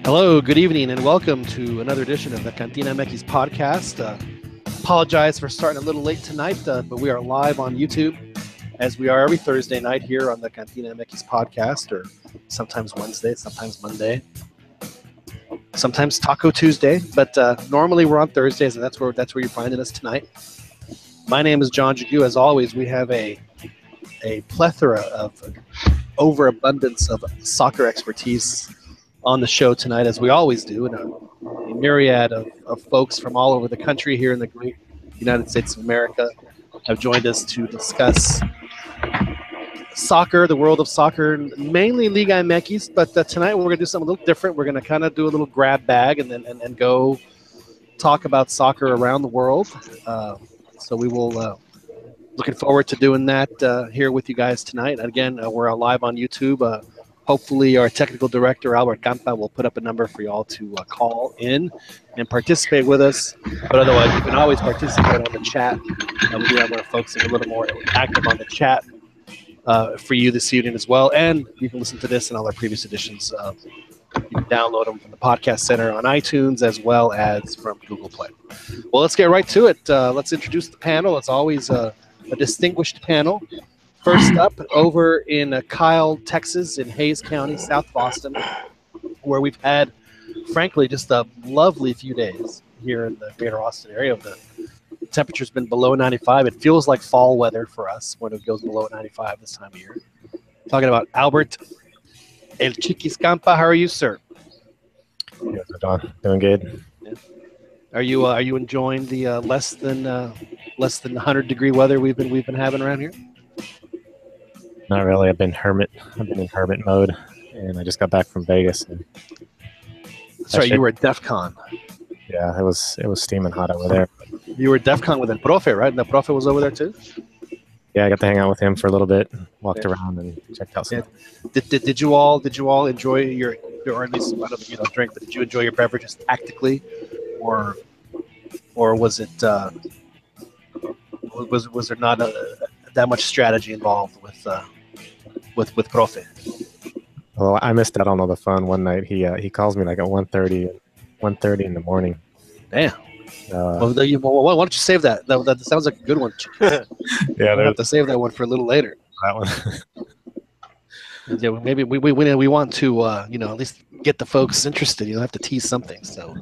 Hello, good evening, and welcome to another edition of the CantinaMX Podcast. Apologize for starting a little late tonight, but we are live on YouTube, as we are every Thursday night here on the CantinaMX Podcast, or sometimes Wednesday, sometimes Monday, sometimes Taco Tuesday, but normally we're on Thursdays, and that's where you're finding us tonight. My name is John Jagu. As always, we have a plethora of overabundance of soccer expertise on the show tonight, as we always do, and a myriad of folks from all over the country here in the great United States of America have joined us to discuss soccer, the world of soccer, mainly Liga MX, but tonight we're going to do something a little different. We're going to kind of do a little grab bag and go talk about soccer around the world. So we will looking forward to doing that here with you guys tonight. Again, we're live on YouTube. Hopefully our technical director, Albert Campa, will put up a number for you all to call in and participate with us. But otherwise, you can always participate on the chat. We do have our folks a little more active on the chat for you this evening as well. And you can listen to this and all our previous editions. You can download them from the Podcast Center on iTunes as well as from Google Play. Well, let's get right to it. Let's introduce the panel. It's always a distinguished panel. First up, over in Kyle, Texas, in Hayes County, South Boston, where we've had, frankly, just a lovely few days here in the greater Austin area. The temperature's been below 95. It feels like fall weather for us when it goes below 95 this time of year. Talking about Albert El Chiquis Campa. How are you, sir? Yes, John. Doing good. Yeah. Are you enjoying the less than 100-degree weather we've been having around here? Not really. I've been in hermit mode, and I just got back from Vegas. And sorry, you were at DEF CON. Yeah, it was steaming hot over there. You were at DEF CON with El Profe, right? And the Profe was over there too? Yeah, I got to hang out with him for a little bit, walked around and checked out some. Yeah. Did you all enjoy your, or at least, I don't think you don't drink, but did you enjoy your beverages tactically, or was it was there not that much strategy involved with Profe? Well, I missed out on all the fun one night. He calls me like at 1:30 in the morning. Damn. Why don't you save that? That sounds like a good one. Yeah, we'll have to save that one for a little later. That one. Yeah, maybe we want to at least get the folks interested. You'll have to tease something. So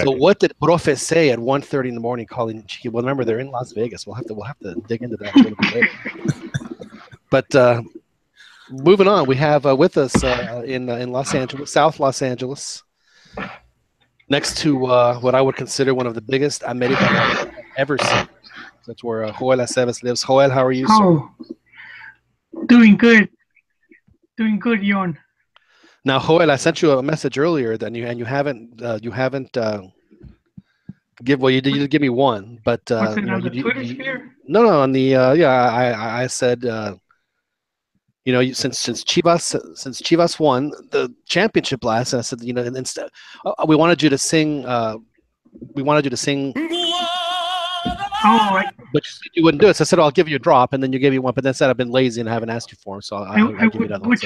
what did Profe say at 1:30 in the morning calling Chiqui? Well, remember they're in Las Vegas. We'll have to dig into that a little bit later. But moving on, we have with us in Los Angeles, South Los Angeles, next to what I would consider one of the biggest America I've ever seen. That's where Joel Aceves lives. Joel, how are you, sir? Oh, doing good, Yon. Now, Joel, I sent you a message earlier, you haven't you did give me one, but was it on the Twitter sphere? No, on the I said since Chivas won the championship last, and I said instead we wanted you to sing Oh, but you wouldn't do it. So I said, I'll give you a drop, and then you gave me one. But then said I've been lazy and I haven't asked you for them, so I'll give you another one.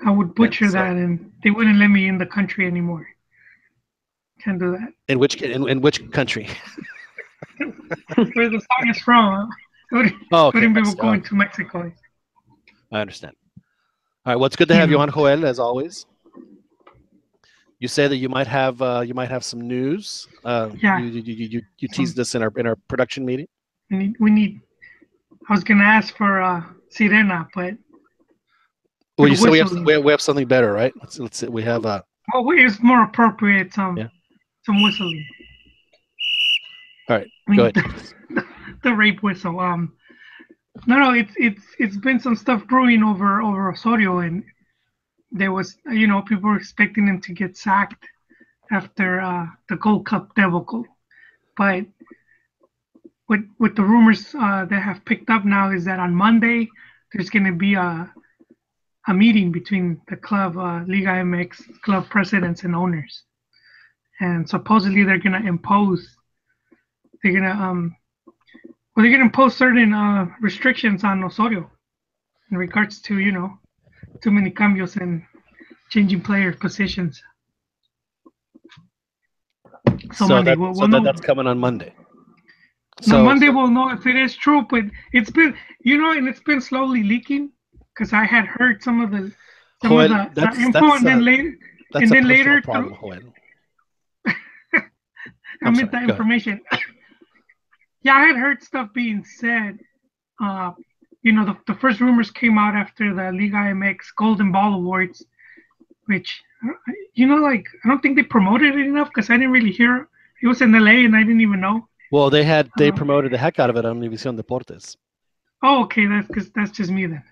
I would butcher that, and they wouldn't let me in the country anymore. Can't do that. In which country? Where the song is from? Wouldn't be going to Mexico. I understand. All right. Well, it's good to have you on, Joel, as always. You say that you might have some news. Yeah. You teased us in our production meeting. We need. I was gonna ask for Sirena, but. Well, you said we have something better, right? Let's see. We have Well, it's more appropriate. Some whistling. All right. Go ahead. The rape whistle. No. It's been some stuff brewing over Osorio, and there was people were expecting him to get sacked after the Gold Cup debacle, but what the rumors that have picked up now is that on Monday there's going to be a meeting between the club, Liga MX club presidents and owners, and supposedly they're going to impose certain restrictions on Osorio in regards to too many cambios changing player positions. So So Monday that we'll so know. that's coming on Monday. No, So Monday we'll know if it is true. But it's been, and it's been slowly leaking because I had heard some of the Joel, the info, and then that's a personal later problem, Joel. I meant the information. Yeah, I had heard stuff being said. The first rumors came out after the Liga MX Golden Ball Awards, which, I don't think they promoted it enough because I didn't really hear. It was in LA and I didn't even know. Well, they promoted the heck out of it on Univision Deportes. Oh, okay, that's just me then.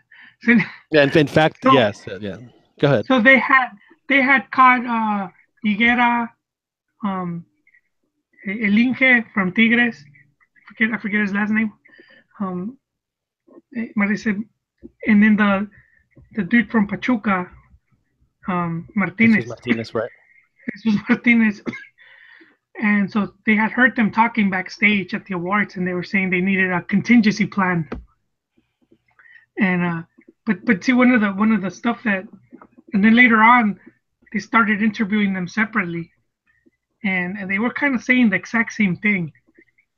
So, Yeah, in fact, yes, yeah. Go ahead. So they had caught Higuera, El Inge from Tigres. I forget his last name. And then the dude from Pachuca, Martinez. Martinez, right? Jesus Martinez. And so they had heard them talking backstage at the awards, and they were saying they needed a contingency plan. And but see, one of the stuff that, and then later on, they started interviewing them separately, and they were kind of saying the exact same thing.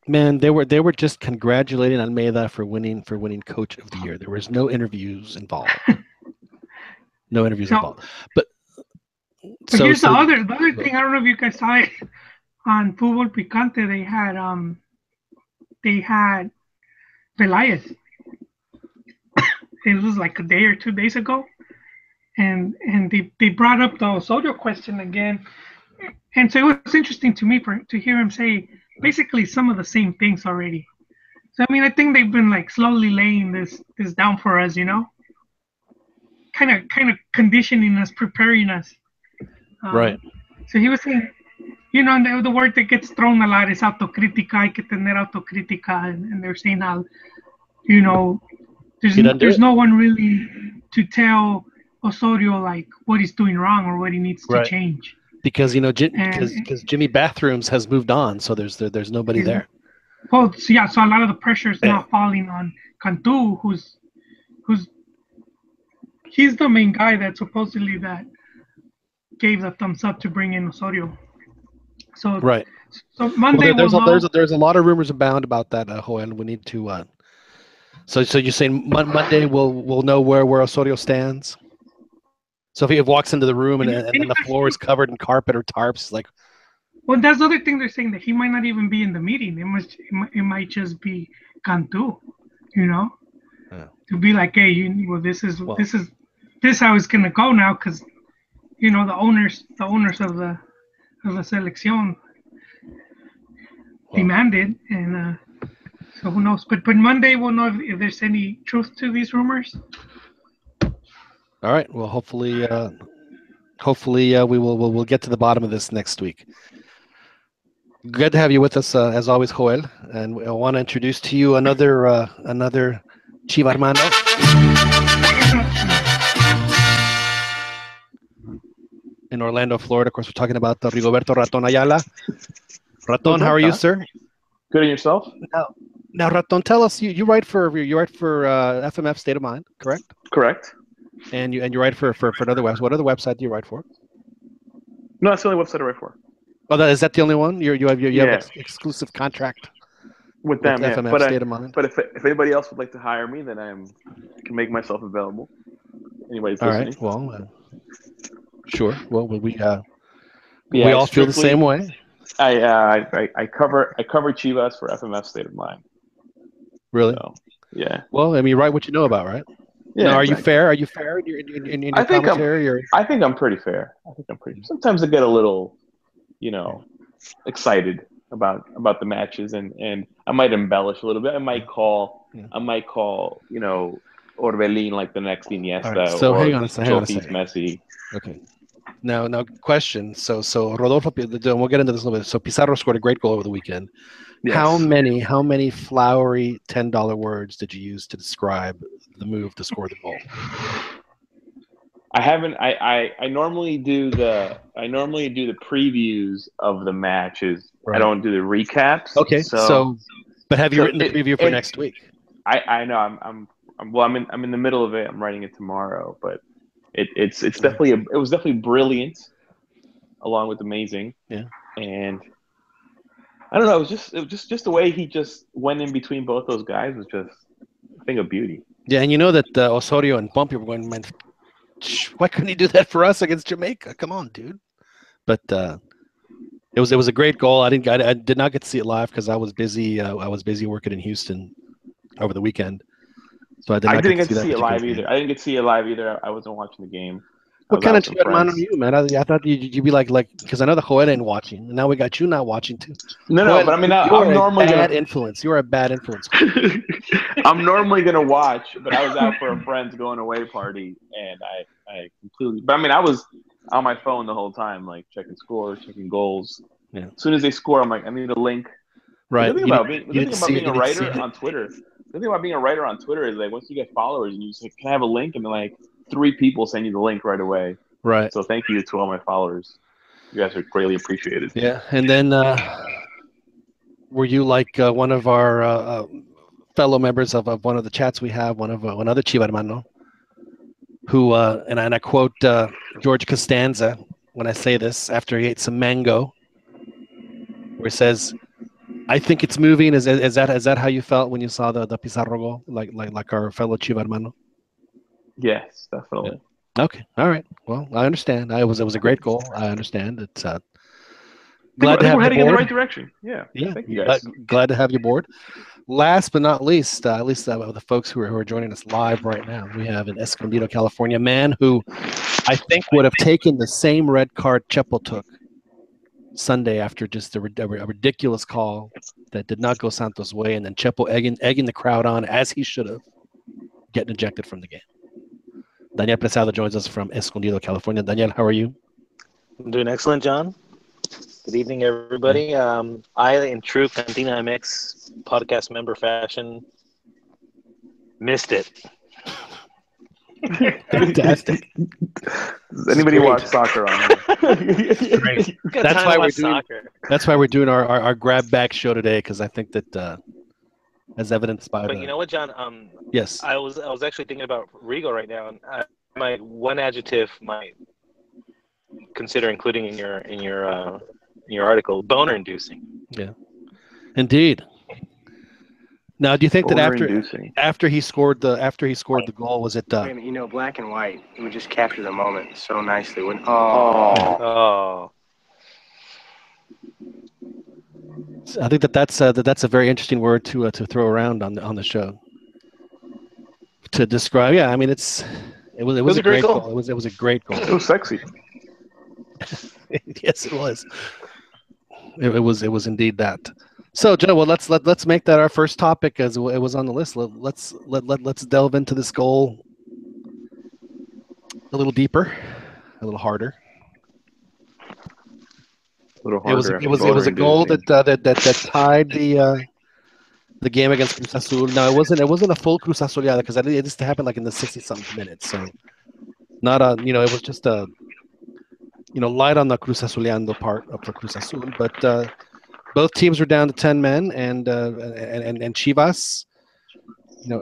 Man, they were just congratulating Almeida for winning Coach of the Year. There was no interviews involved. But here's the other thing. I don't know if you guys saw it on Fútbol Picante. They had Velayez. It was like a day or 2 days ago, and they brought up the Osorio question again, and so it was interesting to me to hear him say basically some of the same things already. So I mean, I think they've been like slowly laying this down for us, kind of conditioning us, preparing us. Right. So he was saying, and the word that gets thrown a lot is autocrítica. Hay que tener autocrítica, and they're saying how, there's no one really to tell Osorio like what he's doing wrong or what he needs to change. Because because Jimmy Bathrooms has moved on, so there's nobody there. Well, so a lot of the pressure is now falling on Cantu, who's he's the main guy that supposedly that gave the thumbs up to bring in Osorio. So right. So Monday there's a lot of rumors abound about that, Joel. We need to. So you're saying Monday we'll know where Osorio stands. So if he walks into the room and the floor is covered in carpet or tarps, like. Well, that's the other thing they're saying, that he might not even be in the meeting. It might just be Cantu, to be like, hey, this is how it's gonna go now, because the owners of the selección demanded, and so who knows? But Monday we'll know if there's any truth to these rumors. All right. Well, hopefully we'll get to the bottom of this next week. Good to have you with us as always, Joel. And I want to introduce to you another Chiva hermano. In Orlando, Florida. Of course, we're talking about Rigoberto Raton Ayala. Raton, how are you, sir? Good, and yourself? Now, Raton, tell us. You write for FMF State of Mind, correct? Correct. And you write for another website. What other website do you write for? No, that's the only website I write for. Oh, is that the only one? You have an exclusive contract with them, FMF State of Mind. But if anybody else would like to hire me, then I can make myself available. Anybody's listening. All right. Well, sure. Well, we all feel the same way. I cover Chivas for FMF State of Mind. Really? So, yeah. Well, I mean, you write what you know about, right? Yeah. Now, are you fair? Are you fair in your commentary? I think I'm pretty fair. Sometimes I get a little, excited about the matches, and I might embellish a little bit. I might call, Orbelín like the next Iniesta. Right, so hang on a second. Messi. Okay. Now, question. So Rodolfo, we'll get into this a little bit. So Pizarro scored a great goal over the weekend. Yes. How many flowery $10 words did you use to describe the move to score the goal? I haven't. I normally do the previews of the matches. Right. I don't do the recaps. Okay. So but have you written the preview for next week? I know. I'm in the middle of it. I'm writing it tomorrow, but it's definitely it was definitely brilliant, along with amazing. Yeah. And I don't know, it was just the way he just went in between both those guys was just a thing of beauty. Yeah, and you know that Osorio and Bumpy were going, man, why couldn't he do that for us against Jamaica? Come on, dude. But it was a great goal. I did not get to see it live because I was busy. I was busy working in Houston over the weekend, so I didn't get to see it live either. I didn't get to see it live either. I wasn't watching the game. What kind of Chiva man are you, man? I thought you'd be like because I know the Joel ain't watching, and now we got you not watching too. No, Joel, but I mean, you're I'm normally bad influence. You're a bad influence. I'm normally gonna watch, but I was out for a friend's going away party, and I completely. But I mean, I was on my phone the whole time, like checking scores, checking goals. Yeah. As soon as they score, I'm like, I need a link. Right. The thing about being a writer on Twitter. The thing about being a writer on Twitter is like once you get followers and you say, "Can I have a link?" and then like 3 people send you the link right away. Right. So thank you to all my followers. You guys are greatly appreciated. Yeah, and then were you like one of our fellow members of one of the chats we have, another Chiva hermano, who and I quote George Costanza when I say this after he ate some mango, where he says, "I think it's moving." Is that how you felt when you saw the Pizarro goal, like our fellow Chiva hermano? Yes, definitely. Yeah. Okay, all right. Well, I understand. It was a great goal. I understand. It's glad to have we're heading you in the aboard. right direction. Yeah. Thank you guys. Glad to have you aboard. Last but not least, at least the folks who are joining us live right now, we have an Escondido, California man who I think would have taken the same red card Chepo took Sunday after just a ridiculous call that did not go Santos' way, and then Chepo egging the crowd on as he should have, getting ejected from the game. Daniel Presado joins us from Escondido, California. Daniel, how are you? I'm doing excellent, John. Good evening, everybody. I, in true CantinaMX Podcast member fashion, missed it. Fantastic. Does anybody watch soccer on here? Great. That's why we're doing our grab bag show today, because I think that as evidenced by you know what, John? Yes. I was actually thinking about Rigo right now, and my one adjective might consider including in your article: boner inducing. Yeah, indeed. Now, do you think that after he scored the goal, was it? Black and white, it would just capture the moment so nicely. I think that's a very interesting word to throw around on the show to describe. Yeah, I mean it was a great goal. It was a great goal. It was sexy. Yes, it was. It was indeed that. So, Joe, well, let's make that our first topic, as it was on the list. Let's delve into this goal a little deeper, a little harder. It was a goal that tied the game against Cruz Azul. No, it wasn't a full Cruz Azuleada, because it just happened like in the 60-something minutes. So not it was just a light on the Cruz Azuleando part for Cruz Azul, but both teams were down to 10 men, and Chivas.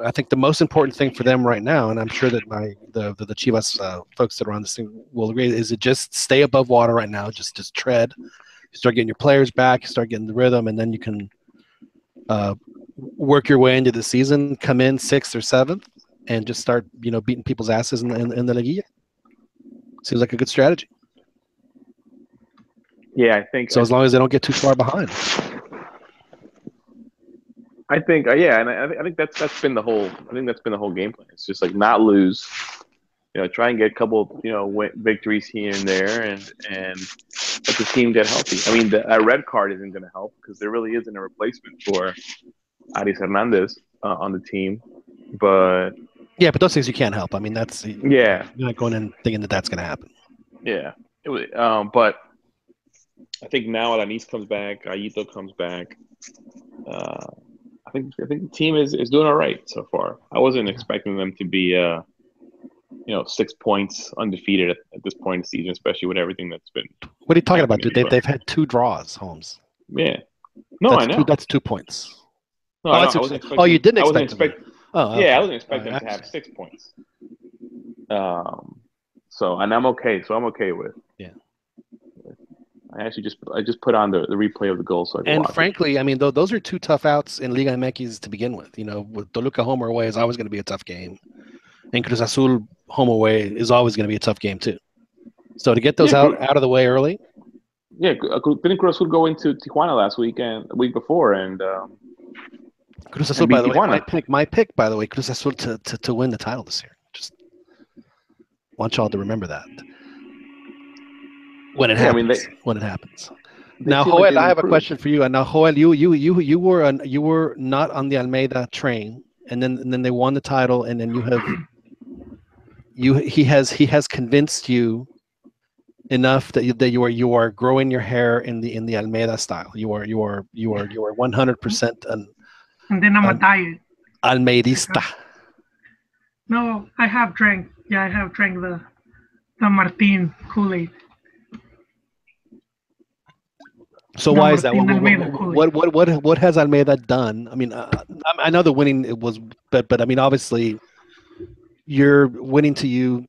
I think the most important thing for them right now, and I'm sure that the Chivas folks that are on this thing will agree, is to just stay above water right now. Just tread. You start getting your players back. You start getting the rhythm, and then you can work your way into the season. Come in 6th or 7th, and just start beating people's asses in the Liguilla. Seems like a good strategy. Yeah, I think so. As long as they don't get too far behind. I think, and I think that's been the whole. I think that's been the whole game plan. It's just like not lose, try and get a couple, victories here and there, and let the team get healthy. I mean, a red card isn't going to help because there really isn't a replacement for Aris Hernandez on the team. But yeah, but those things you can't help. I mean, that's you're not going in thinking that that's going to happen. Yeah, it was, but I think now Alanis comes back, Aito comes back. I think the team is doing all right so far. I wasn't expecting them to be 6 points undefeated at this point in the season, especially with everything that's been. What are you talking about, dude? They've had 2 draws, Holmes. Yeah. No, I know. That's 2 points. No, I wasn't expecting, you didn't expect them. I wasn't expecting them to have 6 points. So, and I'm okay. So I'm okay with. Yeah. I just put on the replay of the goal so I can And watch it. frankly, I mean, those are two tough outs in Liga MX to begin with. You know, with Toluca home or away is always going to be a tough game, and Cruz Azul home away is always going to be a tough game too. So to get those out of the way early. Yeah, didn't Cruz Azul go into Tijuana last week and the week before, and Cruz Azul, by the way, my pick, by the way, Cruz Azul to win the title this year. Just want y'all to remember that when it happens. When it happens. Now, Joel, like I have a question for you. And now, Joel, you were not on the Almeida train, and then they won the title, and then he has convinced you enough that you are growing your hair in the Almeida style. You are 100% and then I'm a diet Almeidista. No, I have drank the Martin Kool-Aid. So why is that? What has Almeida done? I mean, I know the winning it was, but I mean, obviously, you're winning to you.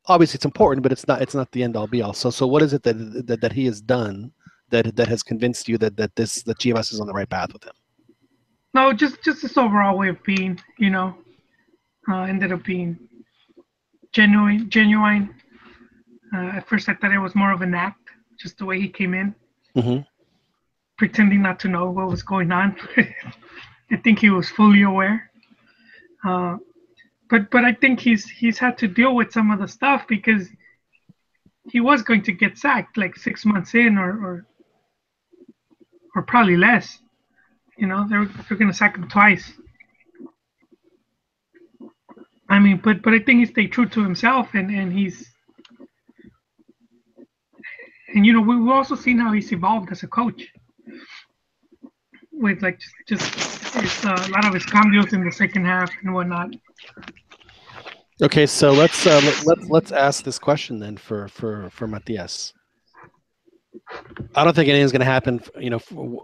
Obviously, it's important, but it's not the end all be all. So what is it that he has done that has convinced you that Chivas is on the right path with him? No, just this overall way of being. You know, ended up being genuine. At first, I thought it was more of an act, just the way he came in. Mm-hmm. Pretending not to know what was going on. I think he was fully aware. But I think he's had to deal with some of the stuff because he was going to get sacked like 6 months in or probably less. You know, they're going to sack him twice. I mean, but I think he stayed true to himself and you know, we've also seen how he's evolved as a coach. With like just a lot of his cambios in the second half and whatnot. Okay, so let's ask this question then for Matias. I don't think anything's going to happen, you know,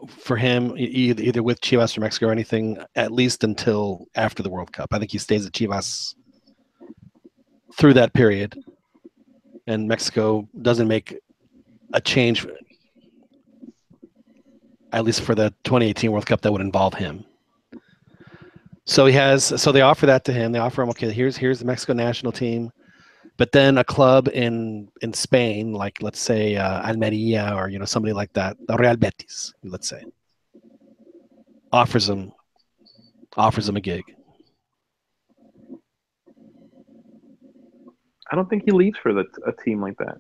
for him either with Chivas or Mexico or anything, at least until after the World Cup. I think he stays at Chivas through that period, and Mexico doesn't make a change, at least for the 2018 World Cup, that would involve him. So they offer that to him. They offer him, okay, here's the Mexico national team, but then a club in Spain, like let's say Almeria or, you know, somebody like that, Real Betis, let's say, offers him a gig. I don't think he leaves for a team like that.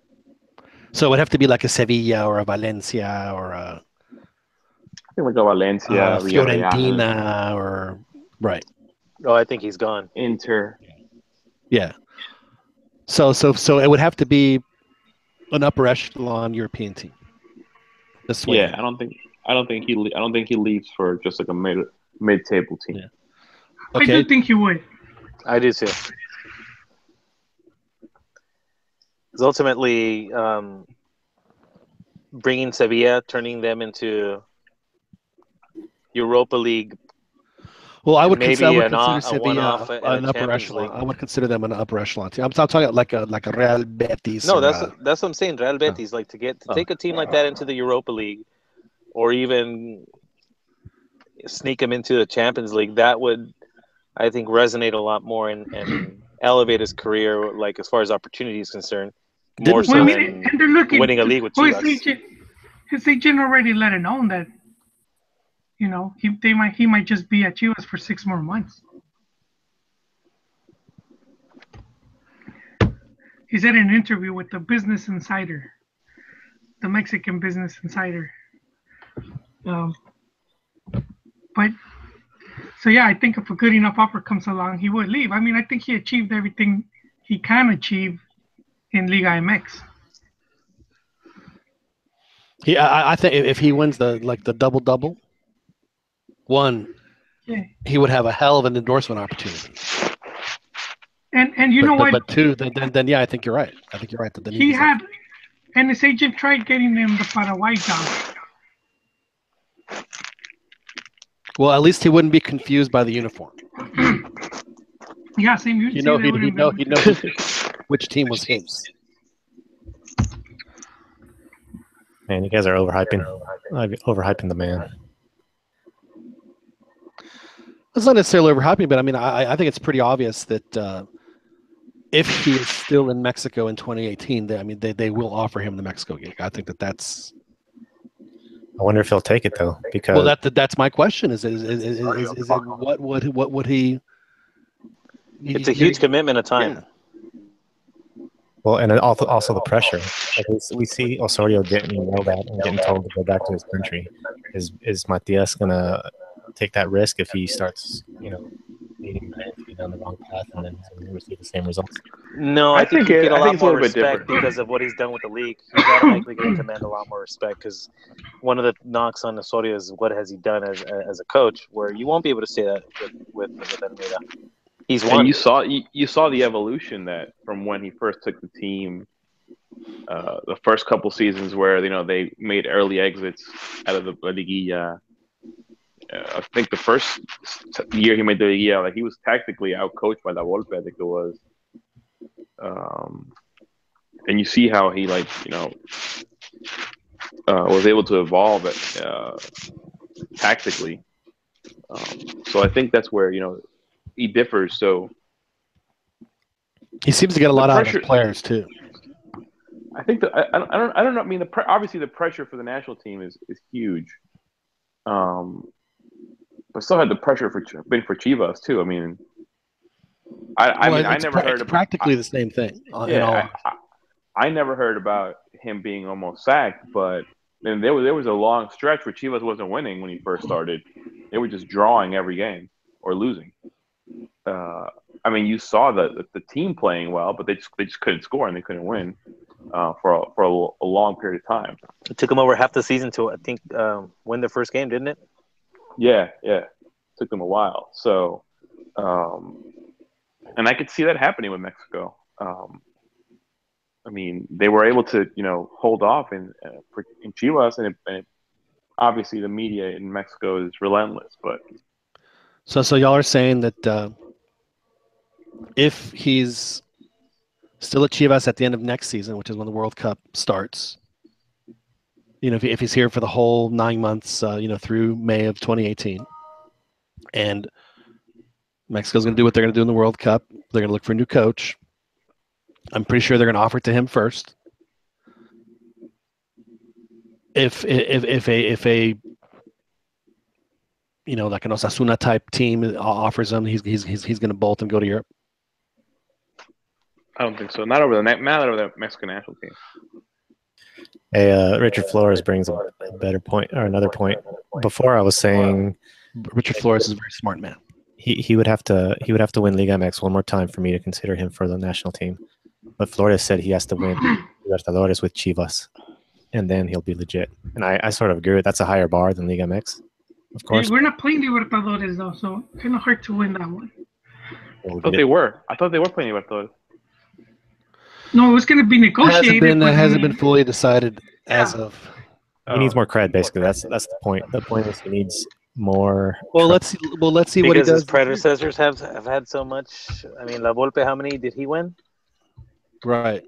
So it would have to be like a Sevilla or a Valencia or a like a Valencia, Fiorentina, or right. Oh, I think he's gone. Inter. Yeah. So it would have to be an upper echelon European team. Yeah, I don't think he leaves for just like a mid-table team. Yeah. Okay. I do think he would. I do too. Because ultimately, bringing Sevilla, turning them into Europa League. Well, I would maybe consider Sevilla an upper echelon. I would consider them an upper echelon team. I'm talking like a Real Betis. No, that's what I'm saying. Real Betis, like to take a team like that into the Europa League, or even sneak them into the Champions League. That would, I think, resonate a lot more and elevate his career, like as far as opportunity is concerned, more so than winning a league with Chivas. His agent already let it known that, you know, he might just be at Chivas for 6 more months. He said in an interview with the Business Insider, the Mexican Business Insider. But so yeah, I think if a good enough offer comes along, he would leave. I mean, I think he achieved everything he can achieve in Liga MX. I think if he wins the double-double, one, he would have a hell of an endorsement opportunity. And you know what? But two, then yeah, I think you're right. I think you're right. And his agent tried getting him the Paraguay job. Well, at least he wouldn't be confused by the uniform. Yeah, same. He'd know which team was his. Man, you guys are overhyping the man. It's not necessarily overhyping, but I mean, I think it's pretty obvious that if he is still in Mexico in 2018, they will offer him the Mexico gig. I think that's. I wonder if he'll take it though, because that's my question. Is what would he? It's a huge commitment of time. Yeah. Well, and also the pressure. Like we see Osorio getting yelled at and getting told to go back to his country. Is Matias gonna take that risk if he starts, leading down the wrong path and then he's gonna receive the same results? No, I think he'll get a lot more respect different because of what he's done with the league. He's automatically going to command a lot more respect because one of the knocks on Osorio is what has he done as a coach, where you won't be able to say that with Almeida. He's won. And you saw the evolution that from when he first took the team, the first couple seasons where they made early exits out of the Liguilla. I think the first year he made the Liguilla, like he was tactically outcoached by La Volpe, I think it was. And you see how he was able to evolve tactically. So I think that's where he differs. So he seems to get a lot out of his players too. I think that I don't know. I mean, obviously the pressure for the national team is huge. But still had the pressure for Chivas too. I mean, I never heard of practically the same thing. I never heard about him being almost sacked, but then there was a long stretch where Chivas wasn't winning when he first started. They were just drawing every game or losing. I mean, you saw the team playing well, but they just couldn't score and they couldn't win for a long period of time. It took them over half the season to, I think, win their first game, didn't it? Yeah. It took them a while. So, and I could see that happening with Mexico. I mean, they were able to, hold off in Chivas, and obviously the media in Mexico is relentless. But so y'all are saying that if he's still at Chivas at the end of next season, which is when the World Cup starts, if he's here for the whole 9 months, through May of 2018, and Mexico's going to do what they're going to do in the World Cup, they're going to look for a new coach. I'm pretty sure they're going to offer it to him first. If a like an Osasuna type team offers him, he's going to bolt and go to Europe. I don't think so. Not over the Mexican national team. Hey, Richard Flores brings a better point or another point. Before I was saying, Richard Flores is a very smart man. He would have to win Liga MX one more time for me to consider him for the national team. But Flores said he has to win Libertadores with Chivas, and then he'll be legit. And I sort of agree with that's a higher bar than Liga MX, of course. We're not playing Libertadores though, so kind of hard to win that one. I thought they were playing Libertadores. No, it was going to be negotiated. Hasn't been fully decided as of. He needs more cred, basically. That's the point. The point is he needs more. Well, let's see what he does. Because his predecessors have had so much. I mean, La Volpe, how many did he win? Right.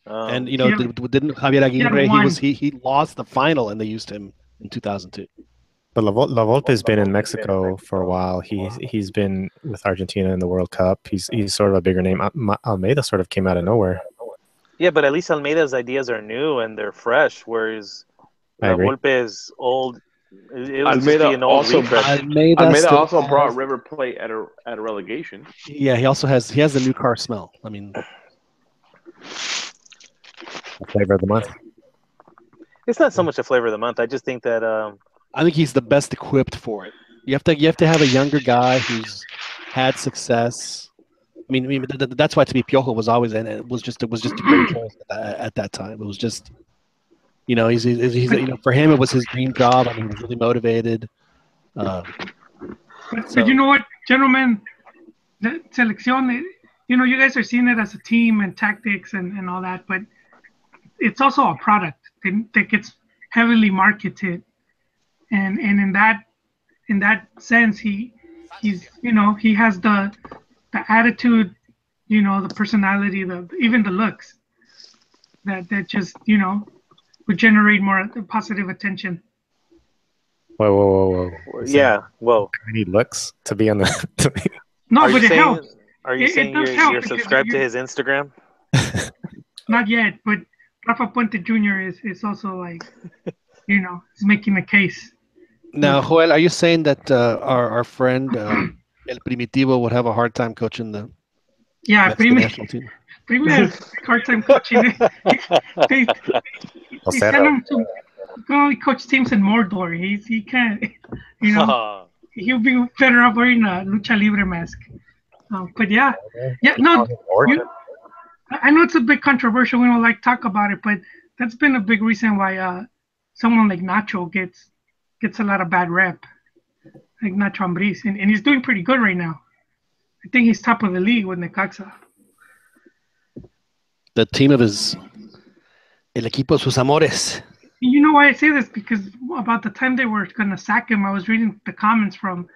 And didn't Javier Aguirre? He lost the final, and they used him in 2002. But La Volpe's been in Mexico for a while. He's been with Argentina in the World Cup. He's sort of a bigger name. Almeida sort of came out of nowhere. Yeah, but at least Almeida's ideas are new and they're fresh, whereas La Volpe is old. Almeida also brought River Plate at a relegation. Yeah, he has the new car smell. I mean, flavor of the month. It's not so much a flavor of the month. I just think that I think he's the best equipped for it. You have to have a younger guy who's had success. I mean, that's why to be Piojo was always, and it was just a great choice at that time. It was just, he's for him it was his dream job. I mean, he was really motivated. But you know what, gentlemen, the selección, you guys are seeing it as a team and tactics and all that, but it's also a product that gets heavily marketed, and in that sense, he's he has the attitude, the personality, even the looks that just would generate more positive attention. Whoa. Yeah, whoa. I need looks to be on the. No, Are but you it saying? helps. Are you It saying does help you're because subscribed to his Instagram? Not yet, but Rafa Puente Jr. is also like, is making a case. Now, Joel, are you saying that our friend El Primitivo would have a hard time coaching the Yeah, Mexican national team? Primi has a hard time coaching. They send him to only coach teams in Mordor. He can't, he'll be better off wearing a lucha libre mask. But yeah, no, I know it's a bit controversial. We don't like talk about it, but that's been a big reason why someone like Nacho gets a lot of bad rep, like Nacho Ambriz, and he's doing pretty good right now. I think he's top of the league with Necaxa. The team of el equipo de sus amores. You know why I say this? Because about the time they were going to sack him, I was reading the comments from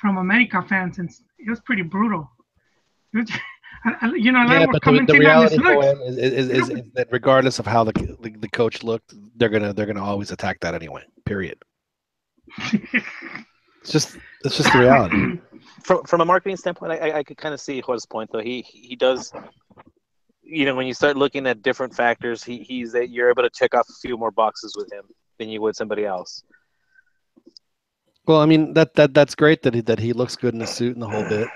America fans, and it was pretty brutal. A lot were commenting the reality on his is that regardless of how the coach looked, they're gonna always attack that anyway. Period. It's just the reality. From a marketing standpoint, I could kind of see Jorge's point though. He does. When you start looking at different factors, you're able to check off a few more boxes with him than you would somebody else. Well, I mean that's great that he looks good in the suit and the whole bit,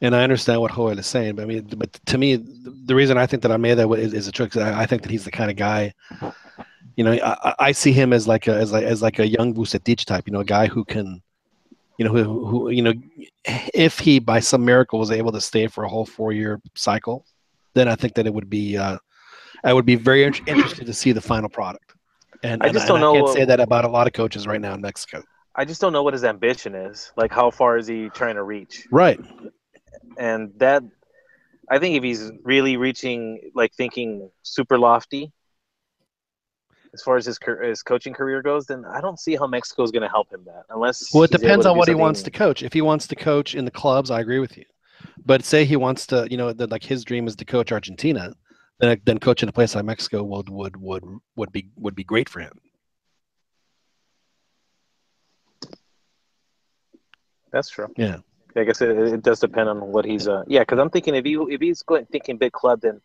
and I understand what Joel is saying. But to me, the reason I think that Almeida is a trick, I think that he's the kind of guy. I see him as like a young Vucetich type. A guy who can, who if he by some miracle was able to stay for a whole 4-year cycle, then I think that it would be I would be very interested to see the final product. And I don't know. I can't say that about a lot of coaches right now in Mexico. I just don't know what his ambition is. Like, how far is he trying to reach? Right. And that, I think if he's really reaching, like thinking super lofty, as far as his coaching career goes, then I don't see how Mexico is going to help him that. Unless it depends on what he wants to coach. If he wants to coach in the clubs, I agree with you. But say he wants to, like his dream is to coach Argentina, then coaching a place like Mexico would be great for him. That's true. Yeah. I guess it does depend on what he's. Because I'm thinking if he's thinking big club, then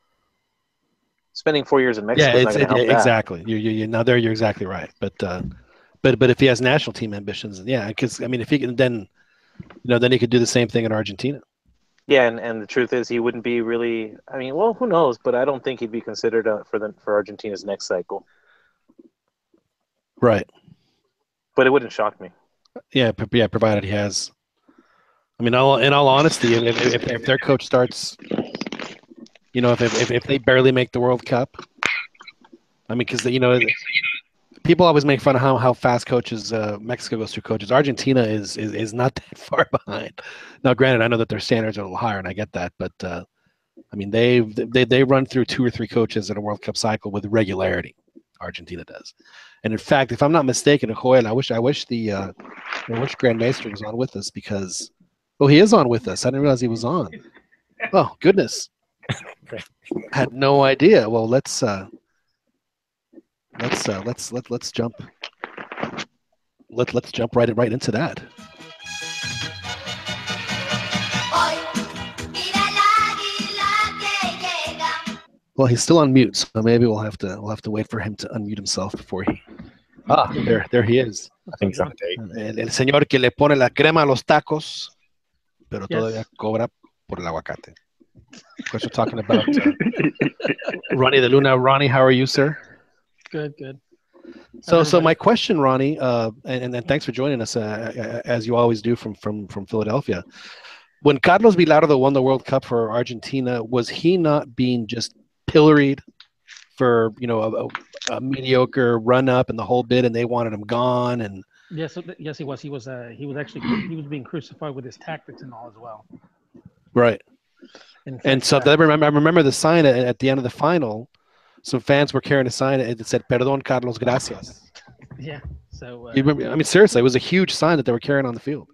spending 4 years in Mexico is not going to help exactly. You're exactly right. But if he has national team ambitions, because if he can then he could do the same thing in Argentina. Yeah, and the truth is he wouldn't be really. I mean, well, who knows? But I don't think he'd be considered for Argentina's next cycle. Right. But it wouldn't shock me. Yeah, provided he has. I mean, in all honesty, if their coach starts, if they barely make the World Cup, I mean, because people always make fun of how fast coaches Mexico goes through coaches. Argentina is not that far behind. Now, granted, I know that their standards are a little higher, and I get that, but I mean, they run through 2 or 3 coaches in a World Cup cycle with regularity. Argentina does, and in fact, if I'm not mistaken, Joel, I wish Grand Maestro was on with us because. Oh, he is on with us. I didn't realize he was on. Oh, goodness. Had no idea. Well, let's jump. Let's jump right into that. Well, he's still on mute, so maybe we'll have to wait for him to unmute himself before he. There he is. I think he's on a date. El señor que le pone la crema a los tacos. Pero todavía cobra por el aguacate. Of course, we're talking about Ronnie de Luna. Ronnie, how are you, sir? Good. So my question, Ronnie, and thanks for joining us, as you always do from Philadelphia. When Carlos Bilardo won the World Cup for Argentina, was he not being just pilloried for a mediocre run up and the whole bit, and they wanted him gone? And yes, he was. He was being crucified with his tactics and all as well. Right. And so I remember the sign at the end of the final. Some fans were carrying a sign that said "Perdón, Carlos, gracias." Yeah. So you remember, I mean, seriously, it was a huge sign that they were carrying on the field.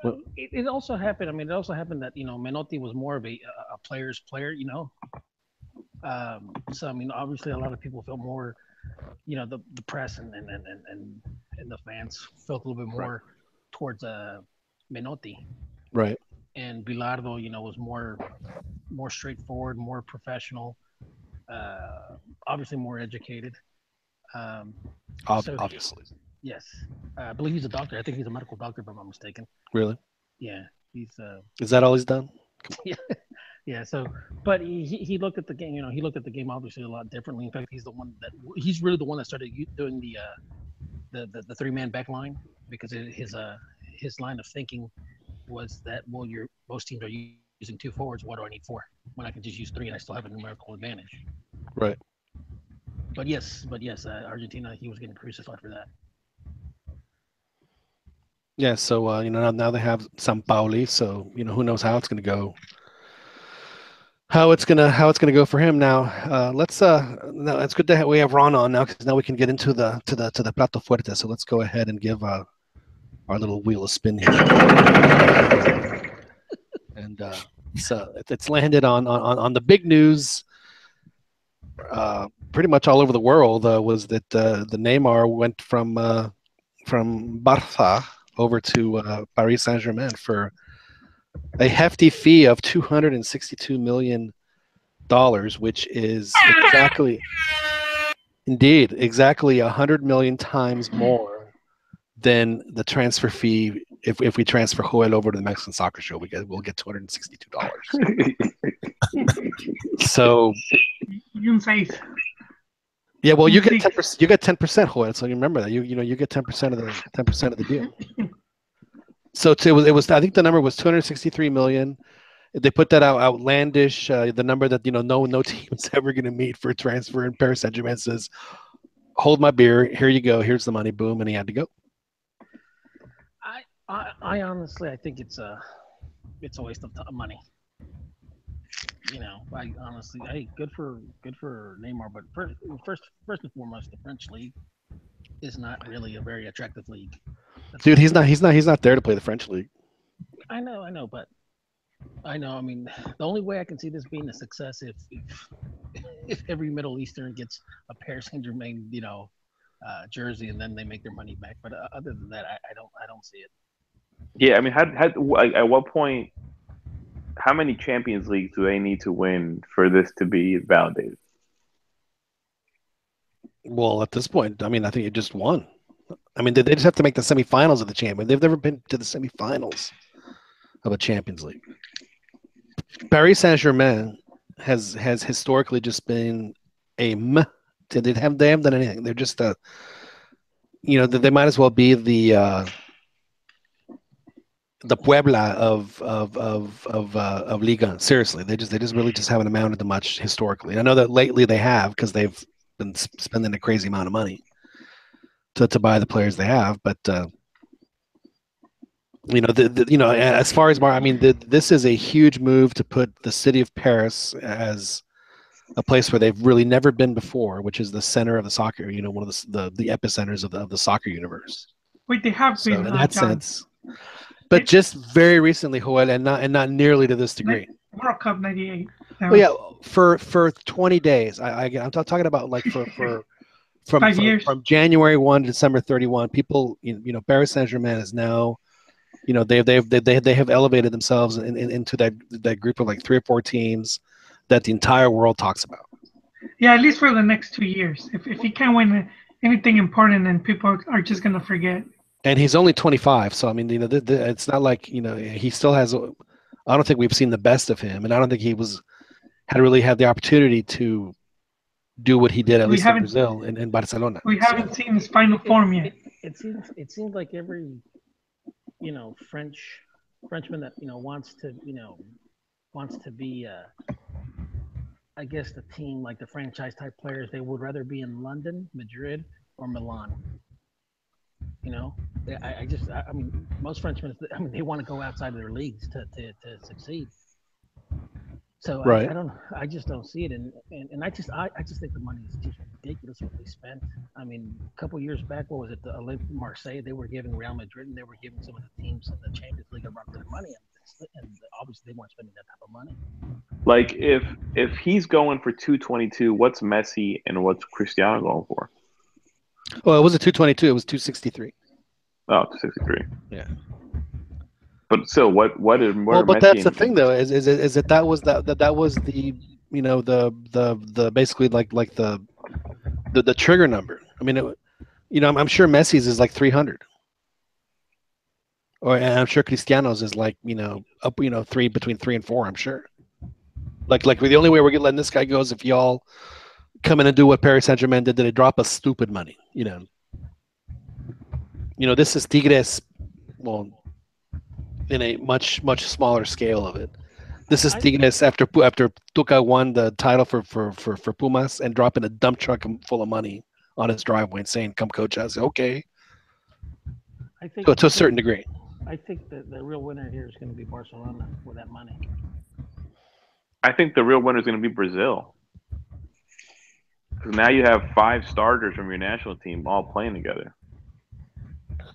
Well, it also happened. I mean, it also happened that Menotti was more of a player's player. So I mean, obviously, a lot of people felt more the press and the fans felt a little bit more towards Menotti, Right. and Bilardo, was more straightforward, more professional, obviously more educated. Um, so Obviously. yes, I believe he's a doctor. I think he's a medical doctor, if I'm not mistaken. Really? Yeah, he's Is that all he's done? yeah, yeah. So, but he looked at the game. He looked at the game obviously a lot differently. In fact, he's really the one that started doing the 3-man back line, because his line of thinking was that, well, most teams are using 2 forwards. What do I need 4 when I can just use 3 and I still have a numerical advantage? Right. But yes, Argentina, he was getting crucified for that. Yeah. So now they have Sampaoli. So who knows how it's going to go. How it's gonna go for him now? Let's no, it's good that we have Ron on now, because now we can get into the plato fuerte. So let's go ahead and give our little wheel a spin here. And so it's landed on the big news. Pretty much all over the world was that the Neymar went from Barça over to Paris Saint-Germain for a hefty fee of $262 million, which is exactly $100 million times more than the transfer fee. If we transfer Joel over to the Mexican Soccer Show, we'll get $262. So You say yeah, well, you get 10%. You get 10%, Joel. So you remember that you get 10% of the deal. So it was. I think the number was $263 million. They put that outlandish, the number that no team is ever going to meet for a transfer. And Paris Saint-Germain says, "Hold my beer. Here you go. Here's the money." Boom, and he had to go. I honestly, I think it's a waste of money. I honestly, hey, good for Neymar, but first and foremost, the French league is not really a very attractive league. Dude, he's not there to play the French league. I know, but I know. I mean, the only way I can see this being a success if every Middle Eastern gets a Paris Saint-Germain, jersey, and then they make their money back. But other than that, I don't see it. Yeah, I mean, at what point? How many Champions Leagues do they need to win for this to be validated? Well, at this point, I mean, I think it just won. I mean, they just have to make the semifinals of the Champions. They've never been to the semifinals of a Champions League. Paris Saint-Germain has historically just been a meh. They haven't done anything. They're just they might as well be the Puebla of Liga. Seriously, they just really just haven't amounted to much historically. I know that lately they have, because they've been spending a crazy amount of money to buy the players they have, but as far as this is a huge move to put the city of Paris as a place where they've really never been before, which is the center of the soccer, one of the epicenters of the soccer universe. Wait, they have been in that John. sense, but just very recently, Joel, and not nearly to this degree. World Cup '98. Well, yeah, for 20 days. I'm talking about like for from January 1 to December 31. People, Paris Saint-Germain is now, they have elevated themselves into that group of like 3 or 4 teams that the entire world talks about. Yeah, at least for the next 2 years. If he can't win anything important, then people are just gonna forget. And he's only 25, so I mean, it's not like he still has. I don't think we've seen the best of him, and I don't think he had really had the opportunity to do what he did, at least in Brazil and in Barcelona. We haven't seen his final form yet. It seems like every Frenchman that wants to be I guess the team, like the franchise type players, they would rather be in London, Madrid, or Milan. I mean, most Frenchmen, they want to go outside of their leagues to succeed. So right. I just don't see it, and I just think the money is just ridiculous what they spent. I mean, a couple years back, what was it? The Olympique Marseille, they were giving Real Madrid, and they were giving some of the teams in the Champions League a run for their money, and obviously they weren't spending that type of money. Like if he's going for 222, what's Messi and what's Cristiano going for? Well, it was a 222. It was 263. Oh, 263. Yeah. But still, what is Well, Messi but that's the and- thing, though, is that was the the basically like the trigger number. I mean, I'm sure Messi's is like 300, and I'm sure Cristiano's is like up between 3 and 4. I'm sure. Like the only way we're letting this guy go is if y'all come in and do what Paris Saint-Germain did. They drop us stupid money. This is Tigres. Well, in a much smaller scale of it. This is Tigres after Tuca won the title for Pumas and dropping a dump truck full of money on his driveway and saying, "Come coach us." Okay. I think to a certain degree. I think that the real winner here is going to be Barcelona with that money. I think the real winner is going to be Brazil. Because now you have 5 starters from your national team all playing together,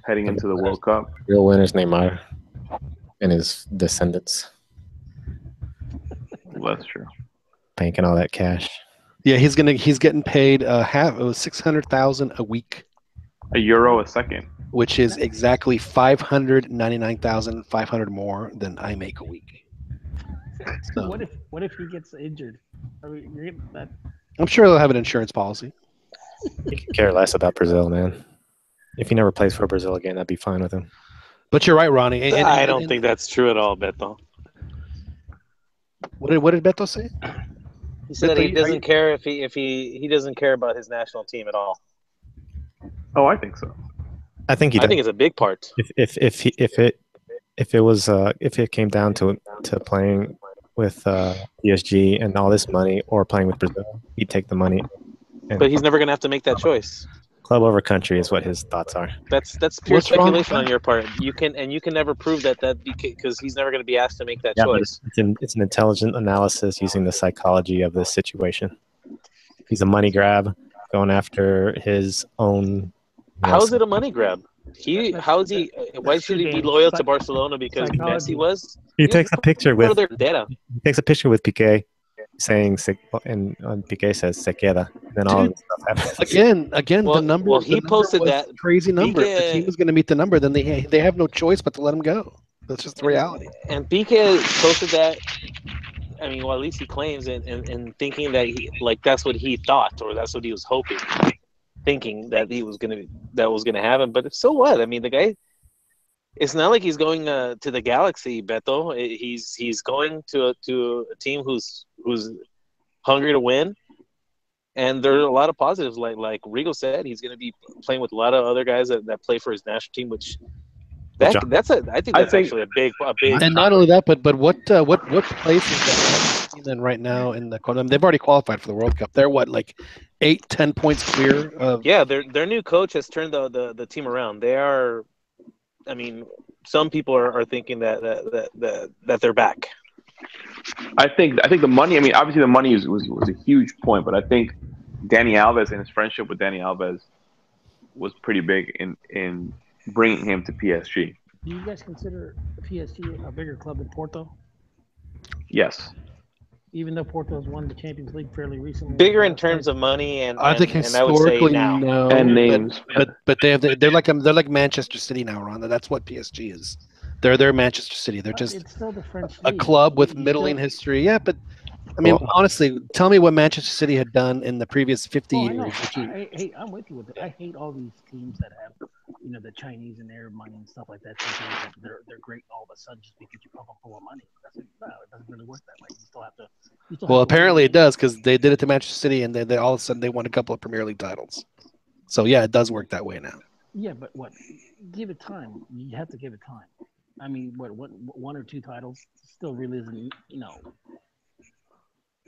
heading into the World Cup. Real winner's Neymar and his descendants. Well, that's true. Banking all that cash. Yeah, he's getting paid it was 600,000 a week. €1 a second. Which is exactly 599,500 more than I make a week. So, what if he gets injured? You're getting that. I'm sure he'll have an insurance policy. He could care less about Brazil, man. If he never plays for Brazil again, that'd be fine with him. But you're right, Ronnie. I don't think that's true at all, Beto. What did Beto say? He said he doesn't care if he doesn't care about his national team at all. Oh, I think so. I think he does. I think it's a big part. If it came down to playing with PSG and all this money or playing with Brazil, he'd take the money. But he's never going to have to make that choice. Club over country is what his thoughts are. That's pure speculation on your part. You can never prove that because he's never going to be asked to make that choice. It's an intelligent analysis using the psychology of this situation. He's a money grab going after his own. How is it a money grab? Why should he be loyal to Barcelona because Messi was? He takes a picture with Piqué saying and Piqué says "se queda." Then all of this stuff happens. Again, the number. Well, he posted that crazy number. If the team was going to meet the number, then they have no choice but to let him go. That's just the reality. And Piqué posted that. I mean, well, at least he claims and thinking that that's what he thought or that's what he was hoping, thinking that was gonna happen. But so what? I mean, the guy. It's not like he's going to the Galaxy, Beto. He's going to a team who's hungry to win, and there are a lot of positives. Like Rigo said, he's going to be playing with a lot of other guys that play for his national team, which I think that's actually a big. And not only that, but what place is that then right now in the? They've already qualified for the World Cup. They're 8-10 points clear of. Yeah, their new coach has turned the team around. They are. I mean, some people are thinking that they're back. I think the money. I mean, obviously the money was a huge point, but I think Dani Alves and his friendship with Dani Alves was pretty big in bringing him to PSG. Do you guys consider PSG a bigger club than Porto? Yes. Even though Porto's won the Champions League fairly recently. Bigger in terms of money and I think historically no, and names, but they're like Manchester City now, Ron. That's what PSG is. They're Manchester City. They're just it's still the French a club with middling history. Yeah, but I mean, honestly, tell me what Manchester City had done in the previous 50 years. I'm with you with it. I hate all these teams that have, the Chinese and Arab money and stuff like that. Thinking that they're great all of a sudden just because you pump them full of money. It doesn't really work that way. You still have to. Well, apparently it does because they did it to Manchester City and they all of a sudden they won a couple of Premier League titles. So yeah, it does work that way now. Yeah, but give it time. You have to give it time. I mean, what 1 or 2 titles still really isn't,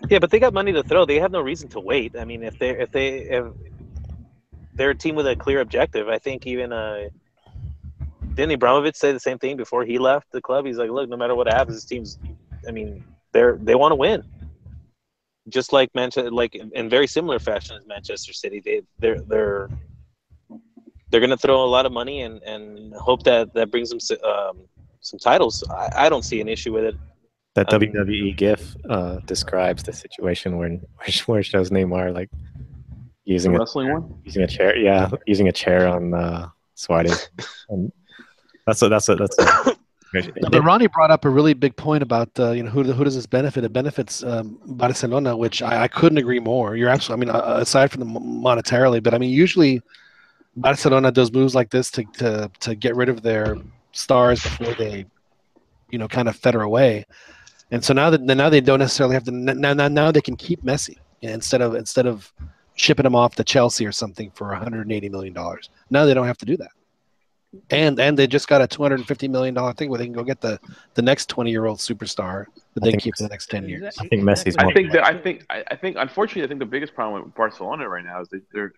Yeah, but they got money to throw. They have no reason to wait. I mean, if they're a team with a clear objective, I think even didn't Ibrahimovic say the same thing before he left the club? He's like, look, no matter what happens, this team's. I mean, they want to win. Just like Manchester, in very similar fashion as Manchester City, they're going to throw a lot of money and hope that brings them some titles. I don't see an issue with it. That WWE GIF describes the situation where it shows Neymar using The a wrestling one. using a chair. Yeah, using a chair on Suarez. And that's a But Ronnie brought up a really big point about who does this benefit? It benefits Barcelona, which I couldn't agree more. You're absolutely. I mean, aside from the monetarily, but I mean, usually Barcelona does moves like this to get rid of their stars before they, kind of feather away. And so now they don't necessarily have to. Now they can keep Messi instead of shipping him off to Chelsea or something for $180 million. Now they don't have to do that. And they just got a $250 million thing where they can go get the next 20-year-old superstar that they can keep for the next 10 years. I think Messi's I more. think unfortunately, I think the biggest problem with Barcelona right now is they're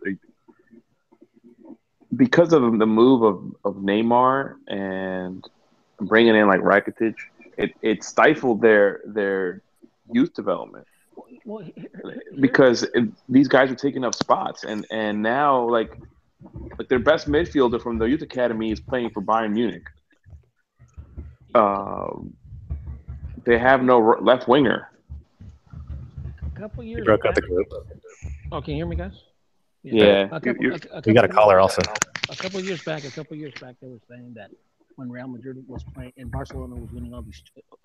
because of the move of Neymar and bringing in like Rakitic, it stifled their youth development because these guys are taking up spots, and now like their best midfielder from the youth academy is playing for Bayern Munich. They have no left winger. A couple years Broke out back. the group. Oh, can you hear me, guys? Yeah. We got a caller also. A couple of years back, they were saying that when Real Madrid was playing and Barcelona was winning all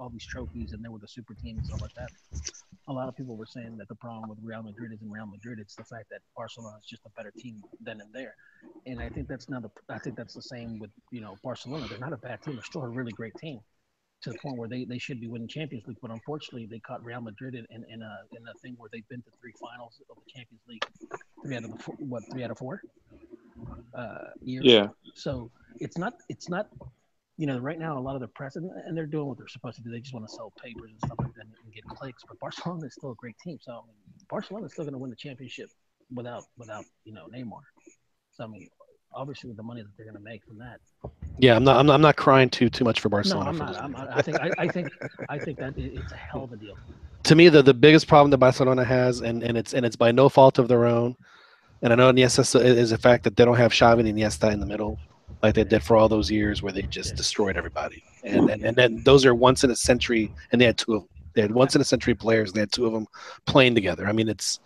these trophies and they were the super team and stuff like that, a lot of people were saying that the problem with Real Madrid isn't Real Madrid; it's the fact that Barcelona is just a better team then and there. And I think that's the same with Barcelona. They're not a bad team; they're still a really great team, to the point where they should be winning Champions League. But unfortunately, they caught Real Madrid in a thing where they've been to 3 finals of the Champions League, 3 out of 4 years. Yeah. So it's not. Right now a lot of the press and they're doing what they're supposed to do. They just want to sell papers and stuff like that and get clicks. But Barcelona is still a great team. So Barcelona is still going to win the championship without Neymar. So obviously with the money that they're going to make from that. Yeah, I'm not crying too much for Barcelona. No, I'm not. I think that it's a hell of a deal. To me, the biggest problem that Barcelona has, and it's by no fault of their own, and I know Iniesta is the fact that they don't have Xavi and Iniesta in the middle, like they did for all those years where they just destroyed everybody. And then those are once in a century, and they had 2 of them. They had once in a century players, and they had 2 of them playing together. I mean, it's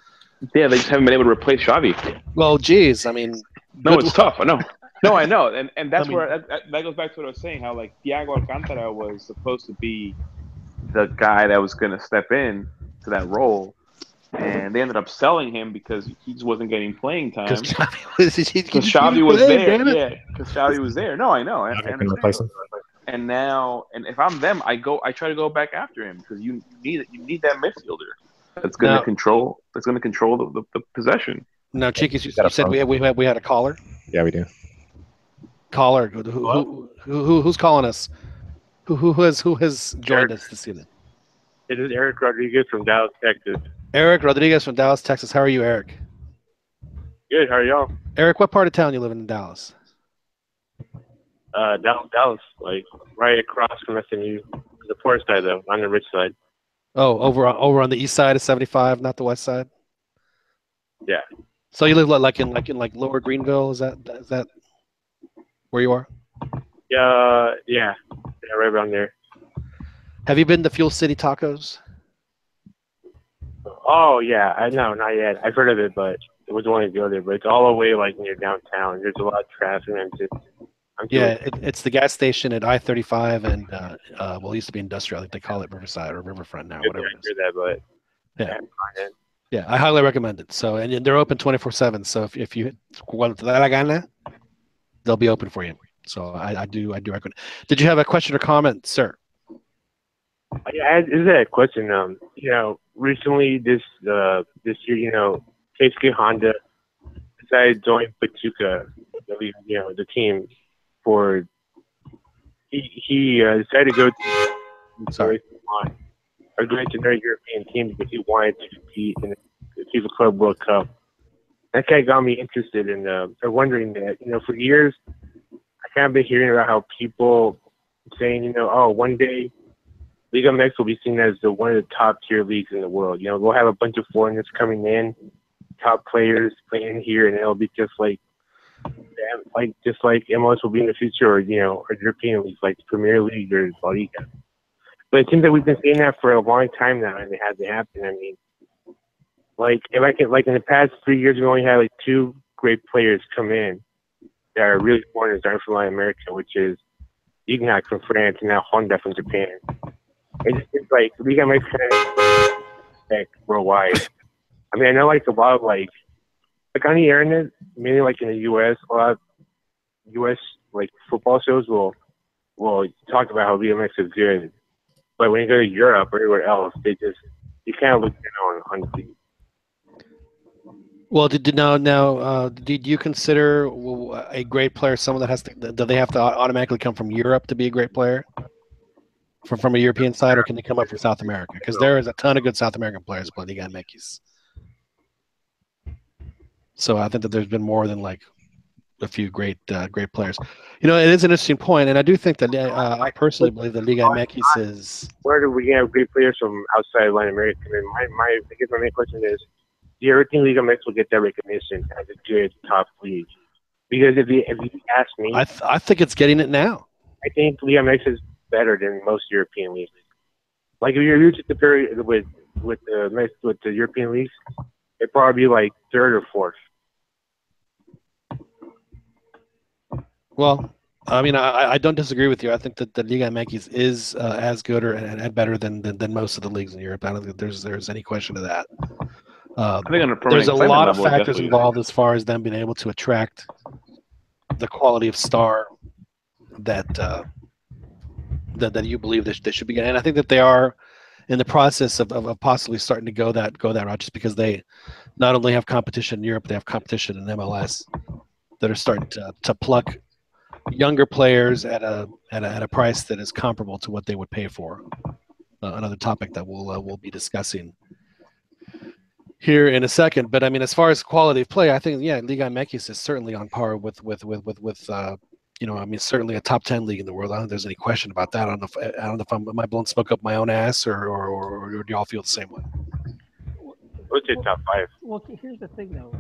they just haven't been able to replace Xavi. Well, geez, I mean, no, it's tough. I know. No, I know, and that's where that goes back to what I was saying. How like Thiago Alcantara was supposed to be the guy that was going to step in to that role, and they ended up selling him because he just wasn't getting playing time. Because Xavi was there. Yeah, because Xavi was there. No, I know. I understand. And now, and if I'm them, I try to go back after him because you need that midfielder that's going to control the possession. Now, Chiquis, you said we had a caller. Yeah, we do. Caller, who's calling us? Who has joined us this evening? It is Eric Rodriguez from Dallas, Texas. Eric Rodriguez from Dallas, Texas. How are you, Eric? Good. How are y'all? Eric, what part of town you live in Dallas? Dallas, like right across from SMU. The poor side, though, on the rich side. Oh, over on the east side of 75, not the west side. Yeah. So you live like in Lower Greenville? Is that where you are? Yeah, right around there. Have you been to Fuel City Tacos? Oh yeah, no, not yet. I've heard of it, but I was wanting to go there. But it's all the way like near downtown. There's a lot of traffic, and it's the gas station at I-35 and it used to be industrial. I think they call it Riverside or Riverfront now, whatever. I hear that, but yeah. Yeah, I highly recommend it. So, and they're open 24/7. So if you want to la gana, they'll be open for you. So I do recommend. Did you have a question or comment, sir? Yeah, is that a question? Recently this year, basically Honda decided to join Pachuca, the team for. He decided to go to a great generic European team because he wanted to compete in the FIFA Club World Cup. That kind of got me interested in wondering that, for years, I kind of been hearing about how people saying, one day Liga MX will be seen as one of the top tier leagues in the world. We'll have a bunch of foreigners coming in, top players playing here, and it'll be just like MLS will be in the future, or European leagues like the Premier League or La Liga. But it seems that we've been saying that for a long time now, and it hasn't happened. I mean, like if I can, like in the past 3 years, we only had like 2 great players come in that are really foreigners, aren't from Latin America, which is Ignac from France and now Honda from Japan. It just seems like Liga MX kind of worldwide. I mean, I know like a lot of like on the internet, mainly like in the U.S., a lot of U.S. like football shows will talk about how Liga MX is good, but when you go to Europe or anywhere else, you kind of look down on the league. Well, did you consider a great player someone that has to? Do they have to automatically come from Europe to be a great player? From a European side, or can they come up from South America? Because there is a ton of good South American players playing Liga MX. So I think that there's been more than like a few great players. You know, it is an interesting point, and I do think that I personally believe that Liga MX is. Where do we have great players from outside Latin America? And my main question is, do you ever think Liga MX will get that recognition as a good top league? Because if you ask me, I think it's getting it now. I think Liga MX is better than most European leagues. Like if you're to compare it with the European leagues, it'd probably be like 3rd or 4th. Well, I mean, I don't disagree with you. I think that the Liga MX is as good and better than most of the leagues in Europe. I don't think there's any question to that. I think on a There's a lot of level, factors involved as far as them being able to attract the quality of star that you believe they should be getting. And I think that they are in the process of possibly starting to go that route, just because they not only have competition in Europe, they have competition in MLS that are starting to pluck younger players at a price that is comparable to what they would pay for. Another topic that we'll be discussing here in a second. But I mean, as far as quality of play, I think Liga MX is certainly on par with you know, I mean, certainly a top 10 league in the world. I don't think there's any question about that. I don't know if am I blowing smoke up my own ass, or do y'all feel the same way? What's your top 5? Well, here's the thing though.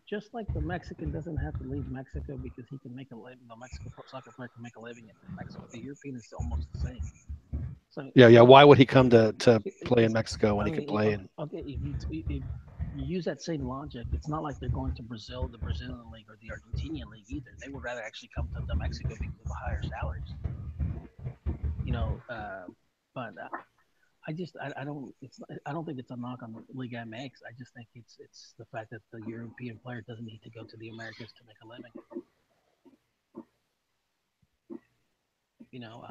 Just like the Mexican doesn't have to leave Mexico because he can make a living, the Mexican soccer player can make a living in Mexico. The European is almost the same. So Yeah. Why would he come to play in Mexico when he could play in? Okay, if you use that same logic, it's not like they're going to Brazil, the Brazilian league, or the Argentinian league either. They would rather actually come to Mexico because of the higher salaries. You know, but I don't think it's a knock on Liga MX. I just think it's the fact that the European player doesn't need to go to the Americas to make a living. You know.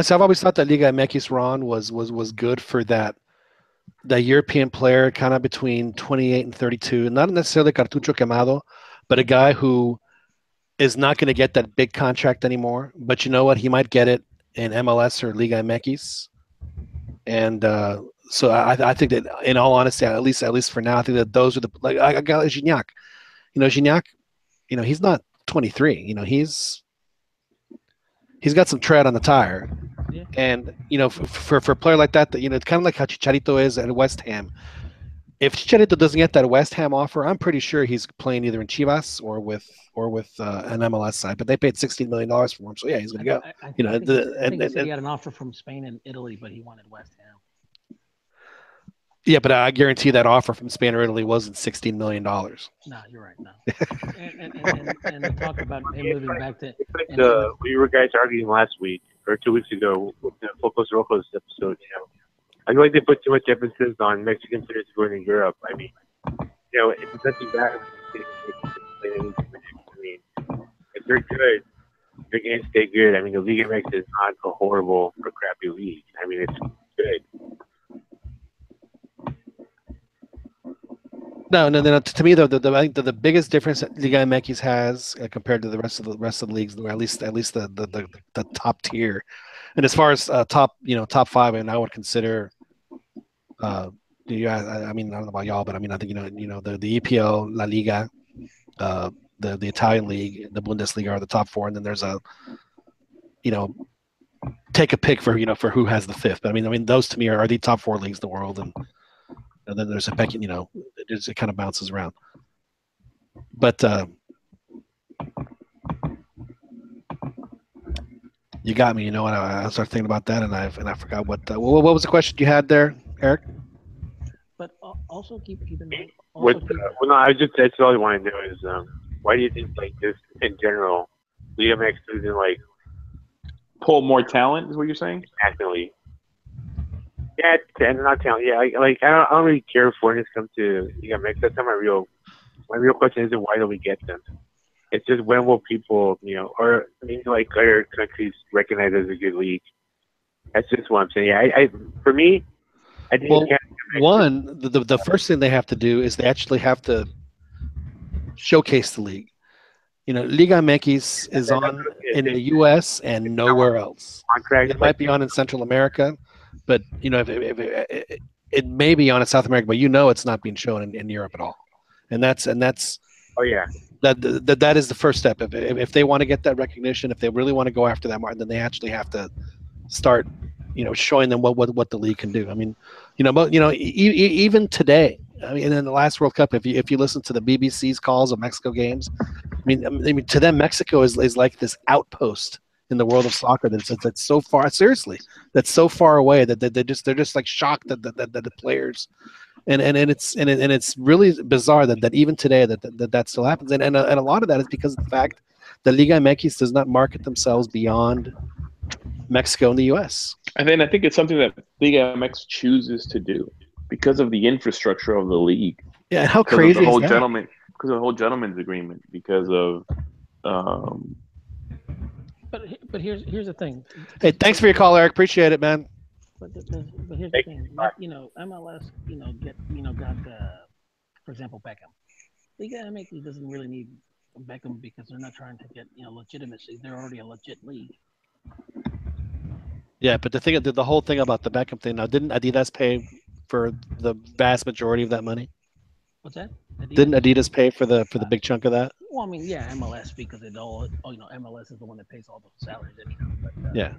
So I've always thought that Liga MX Ron was good for that European player, kind of between 28 and 32, not necessarily cartucho quemado, but a guy who is not going to get that big contract anymore. But you know what? He might get it in MLS or Liga MX. And so I think that, in all honesty, at least for now, I think that those are like I got Gignac. You know, Gignac, you know, he's not 23. You know, he's got some tread on the tire. Yeah. And you know, for a player like that, you know, it's kind of like how Chicharito is at West Ham. If Chicharito doesn't get that West Ham offer, I'm pretty sure he's playing either in Chivas or with an MLS side. But they paid $16 million for him, so yeah, he's going to go. I think he had an offer from Spain and Italy, but he wanted West Ham. Yeah, but I guarantee that offer from Spain or Italy wasn't $16 million. No, you're right. No. and to talk about him moving back to. We were guys arguing last week or 2 weeks ago with the Focus Rojos episode. You know, I feel like they put too much emphasis on Mexican players going to Europe. I mean, you know, it's nothing bad. I mean, if they're good, they're going to stay good. I mean, the Liga MX is not a horrible or crappy league. I mean, it's good. No. To me, though, I think the biggest difference that Liga MX has compared to the rest of the leagues, or at least the top tier, and as far as top 5, and I would consider, I mean, I don't know about y'all, but I mean, I think you know the EPL, La Liga, the Italian league, the Bundesliga are the top 4, and then there's take a pick for who has the 5th. But I mean those to me are the top 4 leagues in the world, and then there's a peck, it kind of bounces around. But you got me. You know what? I started thinking about that, and I forgot what was the question you had there, Eric? But Also keep in mind. What? Also keep, Well, no, that's all I want to know is why do you think like this in general, Liga MX doesn't like Pull more talent is what you're saying? nationally? Yeah, and not talent. Yeah, I don't really care if foreigners come to Liga MX. That's not my real question isn't why do we get them? It's just when will people, or like other countries recognize it as a good league? That's just what I'm saying. Yeah, for me, I think Well, one, the first thing they have to do is they actually have to showcase the league. Liga MX is on in the U.S. and nowhere else. It might be on in Central America, but if it may be on in South America, but it's not being shown in Europe at all. And that's oh yeah, that is the first step. If they want to get that recognition, if they really want to go after that market, then they actually have to start showing them what the league can do. I mean, even today, I mean, in the last World Cup, if you listen to the BBC's calls of Mexico games, I mean, to them, Mexico is like this outpost in the world of soccer that's so far, seriously, that's so far away that they're just like shocked that the players, and it's really bizarre that even today that still happens, and a lot of that is because of the fact that Liga MX does not market themselves beyond Mexico and the U.S. I think it's something that Liga MX chooses to do because of the infrastructure of the league. Yeah, how crazy is that? Because of the whole gentleman's agreement. Because of. But here's the thing. Hey, thanks for your call, Eric. Appreciate it, man. But here's the thing. MLS, got for example, Beckham. Liga MX doesn't really need Beckham because they're not trying to get legitimacy. They're already a legit league. Yeah, but the whole thing about the Beckham thing now, didn't Adidas pay for the vast majority of that money? What's that? Didn't Adidas pay for the big chunk of that? Well, I mean, yeah, MLS because MLS is the one that pays all the salaries anyhow. But, yeah.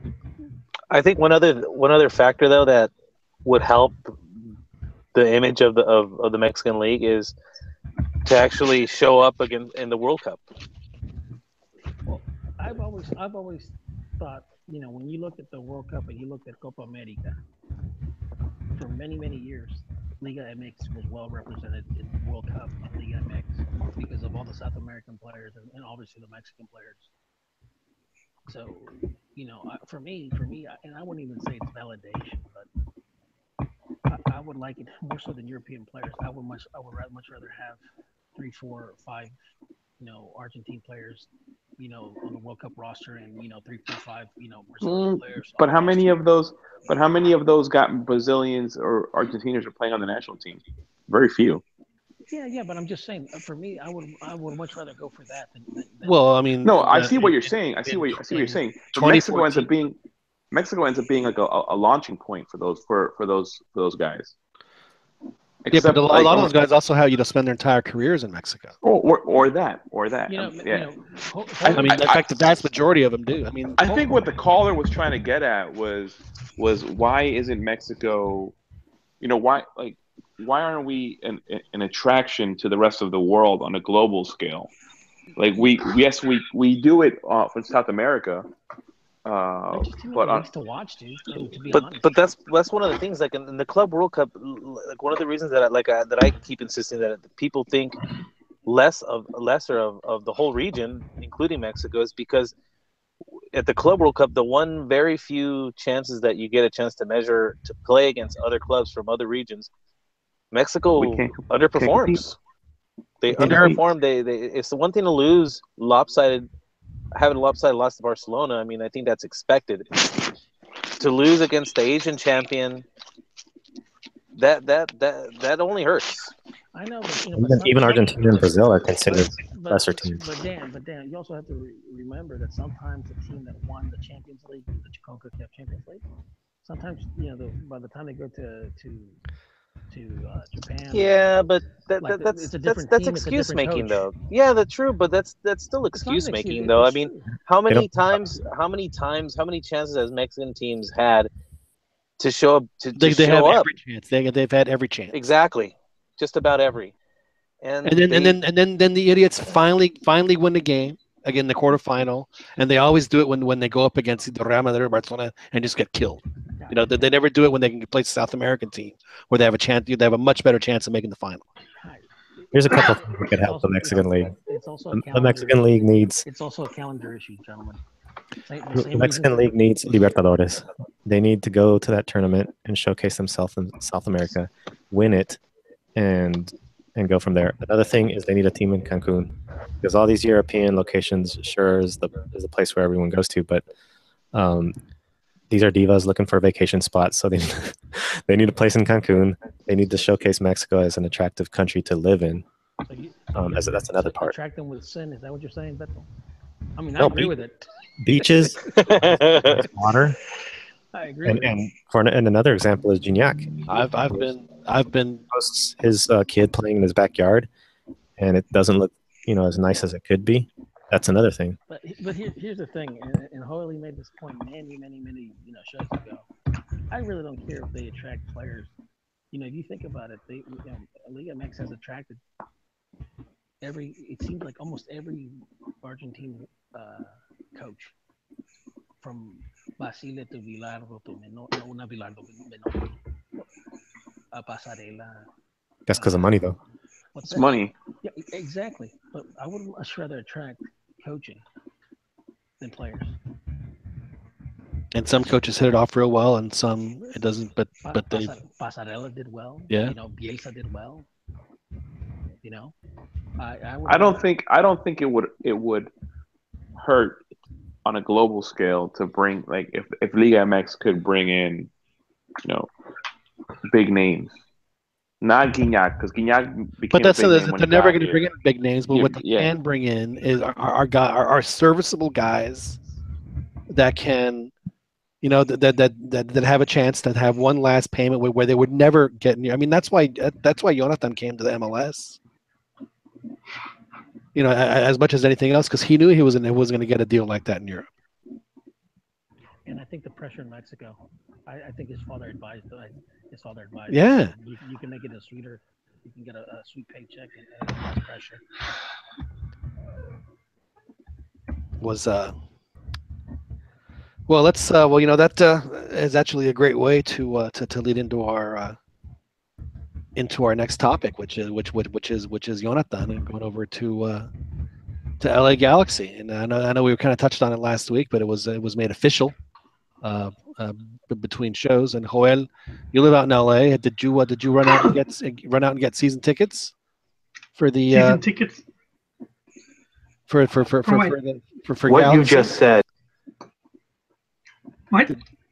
I think one other factor though that would help the image of the Mexican league is to actually show up again in the World Cup. Well, I've always thought, when you look at the World Cup and you look at Copa America, for many, many years, Liga MX was well represented in the World Cup and Liga MX because of all the South American players and obviously the Mexican players. So, for me, and I wouldn't even say it's validation, but I would like it more so than European players. I would much rather have 3, 4, 5, Argentine players, on the World Cup roster, and 3, 4, 5, Brazilian players. But how many of those got Brazilians or Argentinians are playing on the national team? Very few. Yeah, but I'm just saying. For me, I would much rather go for that than well, I mean, no, I see what you're saying. I see what you're saying. Mexico ends up being like a launching point for those guys. Except, but a lot of those guys also have spend their entire careers in Mexico. Or that. Yeah. I mean, in fact, the vast majority of them do. I mean, I think what the caller was trying to get at was why isn't Mexico? Why aren't we an attraction to the rest of the world on a global scale? Like we do it for South America. But to watch, dude. To be honest. But that's one of the things. Like in the Club World Cup, like one of the reasons that I keep insisting that people think lesser of the whole region, including Mexico, is because at the Club World Cup, the one very few chances that you get a chance to play against other clubs from other regions, Mexico underperforms. They underperform. It's the one thing to lose lopsided. Having a lopsided loss to Barcelona, I mean, I think that's expected. To lose against the Asian champion, that only hurts. I know, but even Argentina and Brazil are considered lesser teams. But Dan, you also have to remember that sometimes the team that won the Champions League, the CONCACAF Champions League, sometimes by the time they go to Japan. Yeah, but that's excuse making though. Yeah, that's true, but that's still excuse making though. I mean, how many chances has Mexican teams had to show up they have every chance. They've had every chance. Exactly. Just about every. And then the idiots finally win the game again, the quarterfinal, and they always do it when they go up against the Real Madrid or Barcelona and just get killed. You know, they never do it when they can play a South American team where they have a chance. They have a much better chance of making the final. Here's a couple of things that could help the Mexican League. It's also The Mexican League needs. It's also a calendar issue, gentlemen. The Mexican League needs Libertadores. They need to go to that tournament and showcase themselves in South America, win it, and go from there. Another thing is they need a team in Cancun, because all these European locations sure is the place where everyone goes to, but these are divas looking for a vacation spot, so they need a place in Cancun. They need to showcase Mexico as an attractive country to live in. That's another part. Attract them with sin. Is that what you're saying, Beto? I mean, No, I agree with it. Beaches, water. I agree. with it. And another example is Gignac. I've been Posts his kid playing in his backyard, and it doesn't look as nice as it could be. That's another thing. But here's the thing, and Hoyle made this point many shows ago. I really don't care if they attract players. If you think about it, Liga MX has attracted it seems like almost every Argentine coach, from Basile to Bilardo to Pasarela. That's because of money, though. It's money. Yeah, exactly. But I would much rather attract coaching than players. And some coaches hit it off real well, and some it doesn't. But they Pasarela did well. Yeah. Bielsa did well. I don't think it would hurt on a global scale to bring, like, if Liga MX could bring in, big names. Not Gignac, because Gignac became. But that's a big name when they're he never got going to here. bring in big names. But what they can bring in is our serviceable guys that can, that have a chance, that have one last payment where they would never get near. I mean, that's why Jonathan came to the MLS. As much as anything else, because he knew he wasn't going to get a deal like that in Europe. And I think the pressure in Mexico. I think his father advised. Yeah. You can make it a sweeter. You can get a sweet paycheck and less pressure. That is actually a great way to lead into our next topic, which is Jonathan, and going over to LA Galaxy. And I know we were kind of touched on it last week, but it was made official between shows. And Joel, you live out in LA. Did you run out and get season tickets for the Season tickets? for What Galaxy? you just said. What?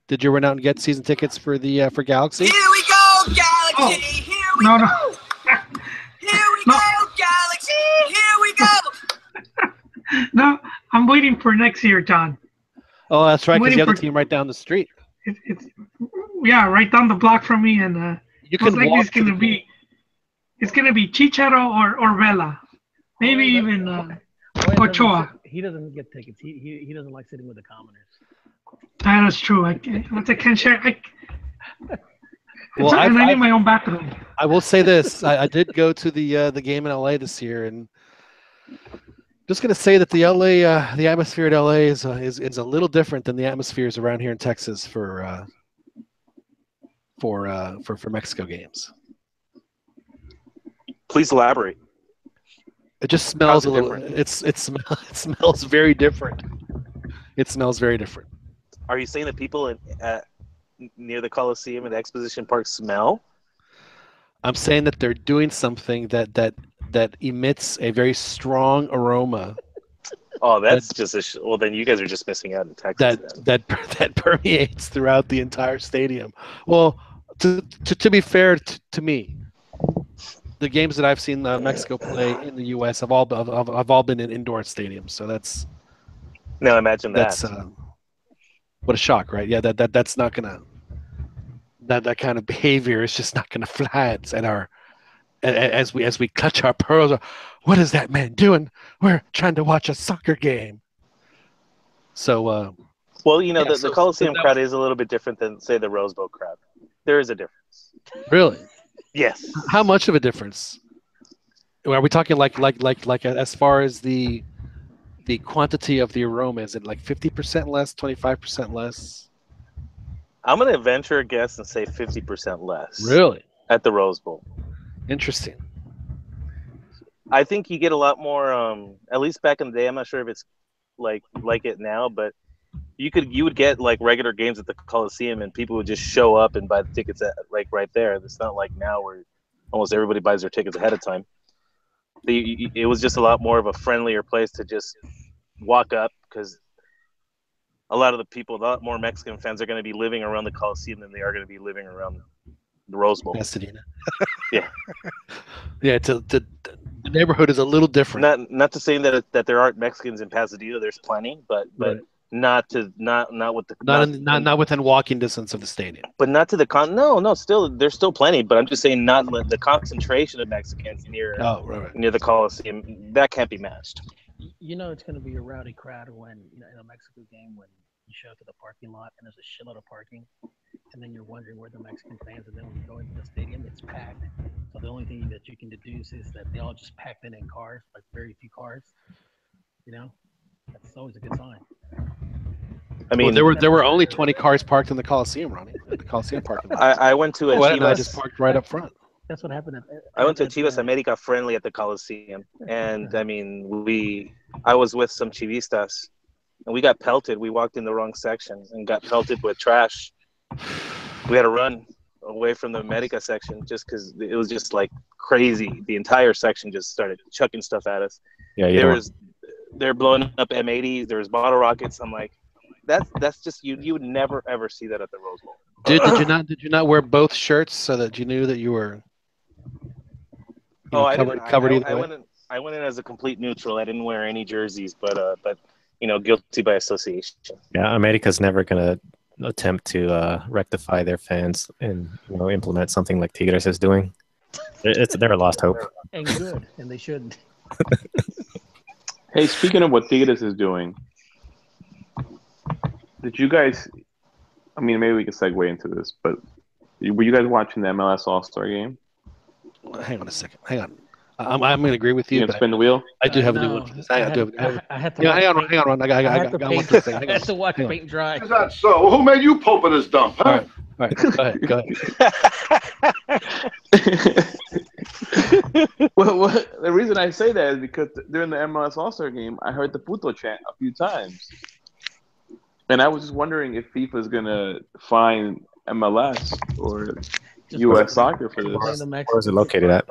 Did you run out and get season tickets for Galaxy? Here we go, Galaxy. Oh. Here we No, go. no. Here we go, Galaxy. Here we go. No, I'm waiting for next year, John. Oh, that's right, because Waiting you have the for- team right down the street. It's right down the block from me, and You most can likely walk it's gonna be Chicharo or Vela, maybe even Ochoa. He doesn't get tickets. He doesn't like sitting with the commoners. That's true. I can't share. Well, I need my own bathroom. I will say this: I did go to the game in LA this year, and just going to say that the atmosphere at LA is a little different than the atmospheres around here in Texas for Mexico games. Please elaborate. It just smells How's it a little. different? It smells very different. It smells very different. Are you saying that people near the Coliseum and the Exposition Park smell? I'm saying that they're doing something that emits a very strong aroma. Oh, that's well, then you guys are just missing out in Texas. that permeates throughout the entire stadium. Well, to be fair to me, the games that I've seen Mexico play in the U.S. have all been in indoor stadiums. So that's now imagine that. That's what a shock, right? Yeah, that's not gonna that kind of behavior is just not gonna fly at our as we clutch our pearls. What is that man doing? We're trying to watch a soccer game. So, well, the Coliseum crowd is a little bit different than, say, the Rose Bowl crowd. There is a difference. Really? Yes. How much of a difference? Are we talking like as far as the quantity of the aroma? Is it like 50% less, 25% less? I'm gonna venture a guess and say 50% less. Really at the Rose Bowl. interesting. I think you get a lot more. At least back in the day, I'm not sure if it's like it now, but you would get like regular games at the Coliseum, and people would just show up and buy the tickets at like right there. It's not like now where almost everybody buys their tickets ahead of time. It was just a lot more of a friendlier place to just walk up because a lot of the people, a lot more Mexican fans are going to be living around the Coliseum than they are going to be living around the Rose Bowl. Pasadena. Yeah. Yeah, the neighborhood is a little different. Not to say that there aren't Mexicans in Pasadena. There's plenty, but Right. not with the Not within walking distance of the stadium. but not to the no. Still, there's still plenty. But I'm just saying, not the concentration of Mexicans near Right. near the Coliseum. That can't be matched. You know it's going to be a rowdy crowd when in a Mexico game when you show up to the parking lot and there's a shitload of parking, and then you're wondering where the Mexican fans, and then when you go into the stadium, it's packed. So the only thing that you can deduce is that they all just packed in cars, like very few cars. You know, that's always a good sign. I mean, there were only 20 cars parked in the Coliseum, Ronnie. At the Coliseum parking lot. I went to a I just Chivas. parked right up front. That's what happened. I went to a Chivas America friendly at the Coliseum, and I mean, I was with some Chivistas, and we got pelted. We walked in the wrong section and got pelted with trash. We had to run away from the America section just because it was just like crazy. The entire section just started chucking stuff at us. Yeah, They're blowing up M80s. There was bottle rockets. I'm like, that's just you would never ever see that at the Rose Bowl. Did you not wear both shirts so that you knew that you were I covered didn't. either way? I went in as a complete neutral. I didn't wear any jerseys, but guilty by association. Yeah, America's never gonna attempt to rectify their fans and implement something like Tigres is doing. They're a lost hope. And good, and they shouldn't. Hey, speaking of what Tigres is doing, did you guys? I mean, maybe we can segue into this, but were you guys watching the MLS All-Star game? Hang on a second. Hang on. I'm going to agree with you. You gonna spin the wheel? I do have a new No, one for this. I had to. hang on, Ron. I got one for this thing. I had to watch paint dry. Is that so? Who made you poop in this dump, huh? All right. Go ahead. Well, the reason I say that is because during the MLS All-Star game, I heard the puto chant a few times. And I was just wondering if FIFA is going to fine MLS or U.S. soccer for this. Where is it located at?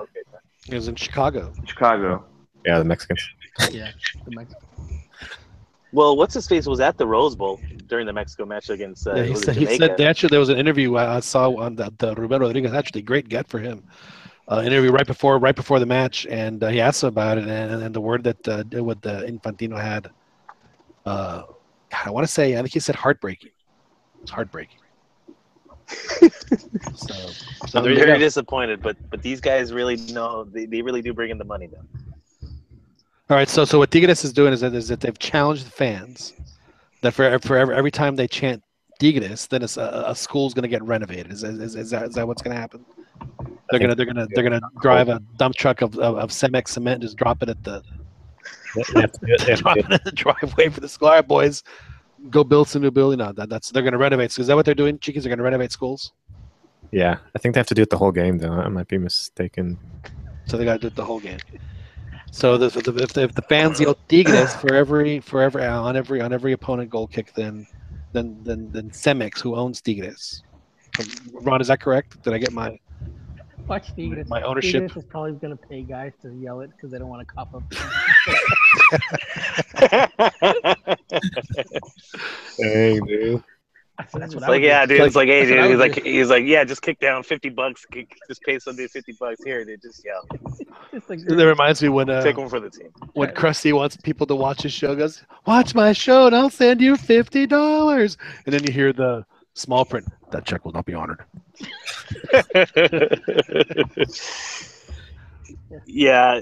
It was in Chicago. Chicago. Yeah, the Mexicans. Yeah, the Mexican. Well, what's his face was at the Rose Bowl during the Mexico match against He said Jamaica. actually there was an interview I saw on the Ruben Rodriguez. Actually, great get for him. Interview right before the match, and he asked him about it, and the word that what the Infantino had. I want to say, I think he said heartbreaking. It's heartbreaking. so I'm very disappointed, but these guys really know they really do bring in the money though. All right, so what Tigres is doing is that they've challenged the fans that for every time they chant Tigres, then a school's going to get renovated. Is that what's going to happen? They're gonna drive a dump truck of Cemex cement and just drop it at the driveway for the school. All right, boys, go build some new building. No, they're gonna renovate. So is that what they're doing, Chiquis? They're gonna renovate schools. Yeah, I think they have to do it the whole game, though. I might be mistaken. So they got to do it the whole game. So if the fans yell Tigres on every opponent goal kick, then Cemex, who owns Tigres. Ron, is that correct? Did I get my Tigres? My ownership? Tigres is probably going to pay guys to yell it because they don't want to cop up. Dang, dude. That's what It's like, yeah, dude. It's like, hey, dude. He's like, yeah, just kick down $50. Just pay somebody $50 here, dude. Just yell. That reminds me when Take one for the team. When Krusty wants people to watch his show, goes, "Watch my show, and I'll send you $50." And then you hear the small print: "That check will not be honored." Yeah,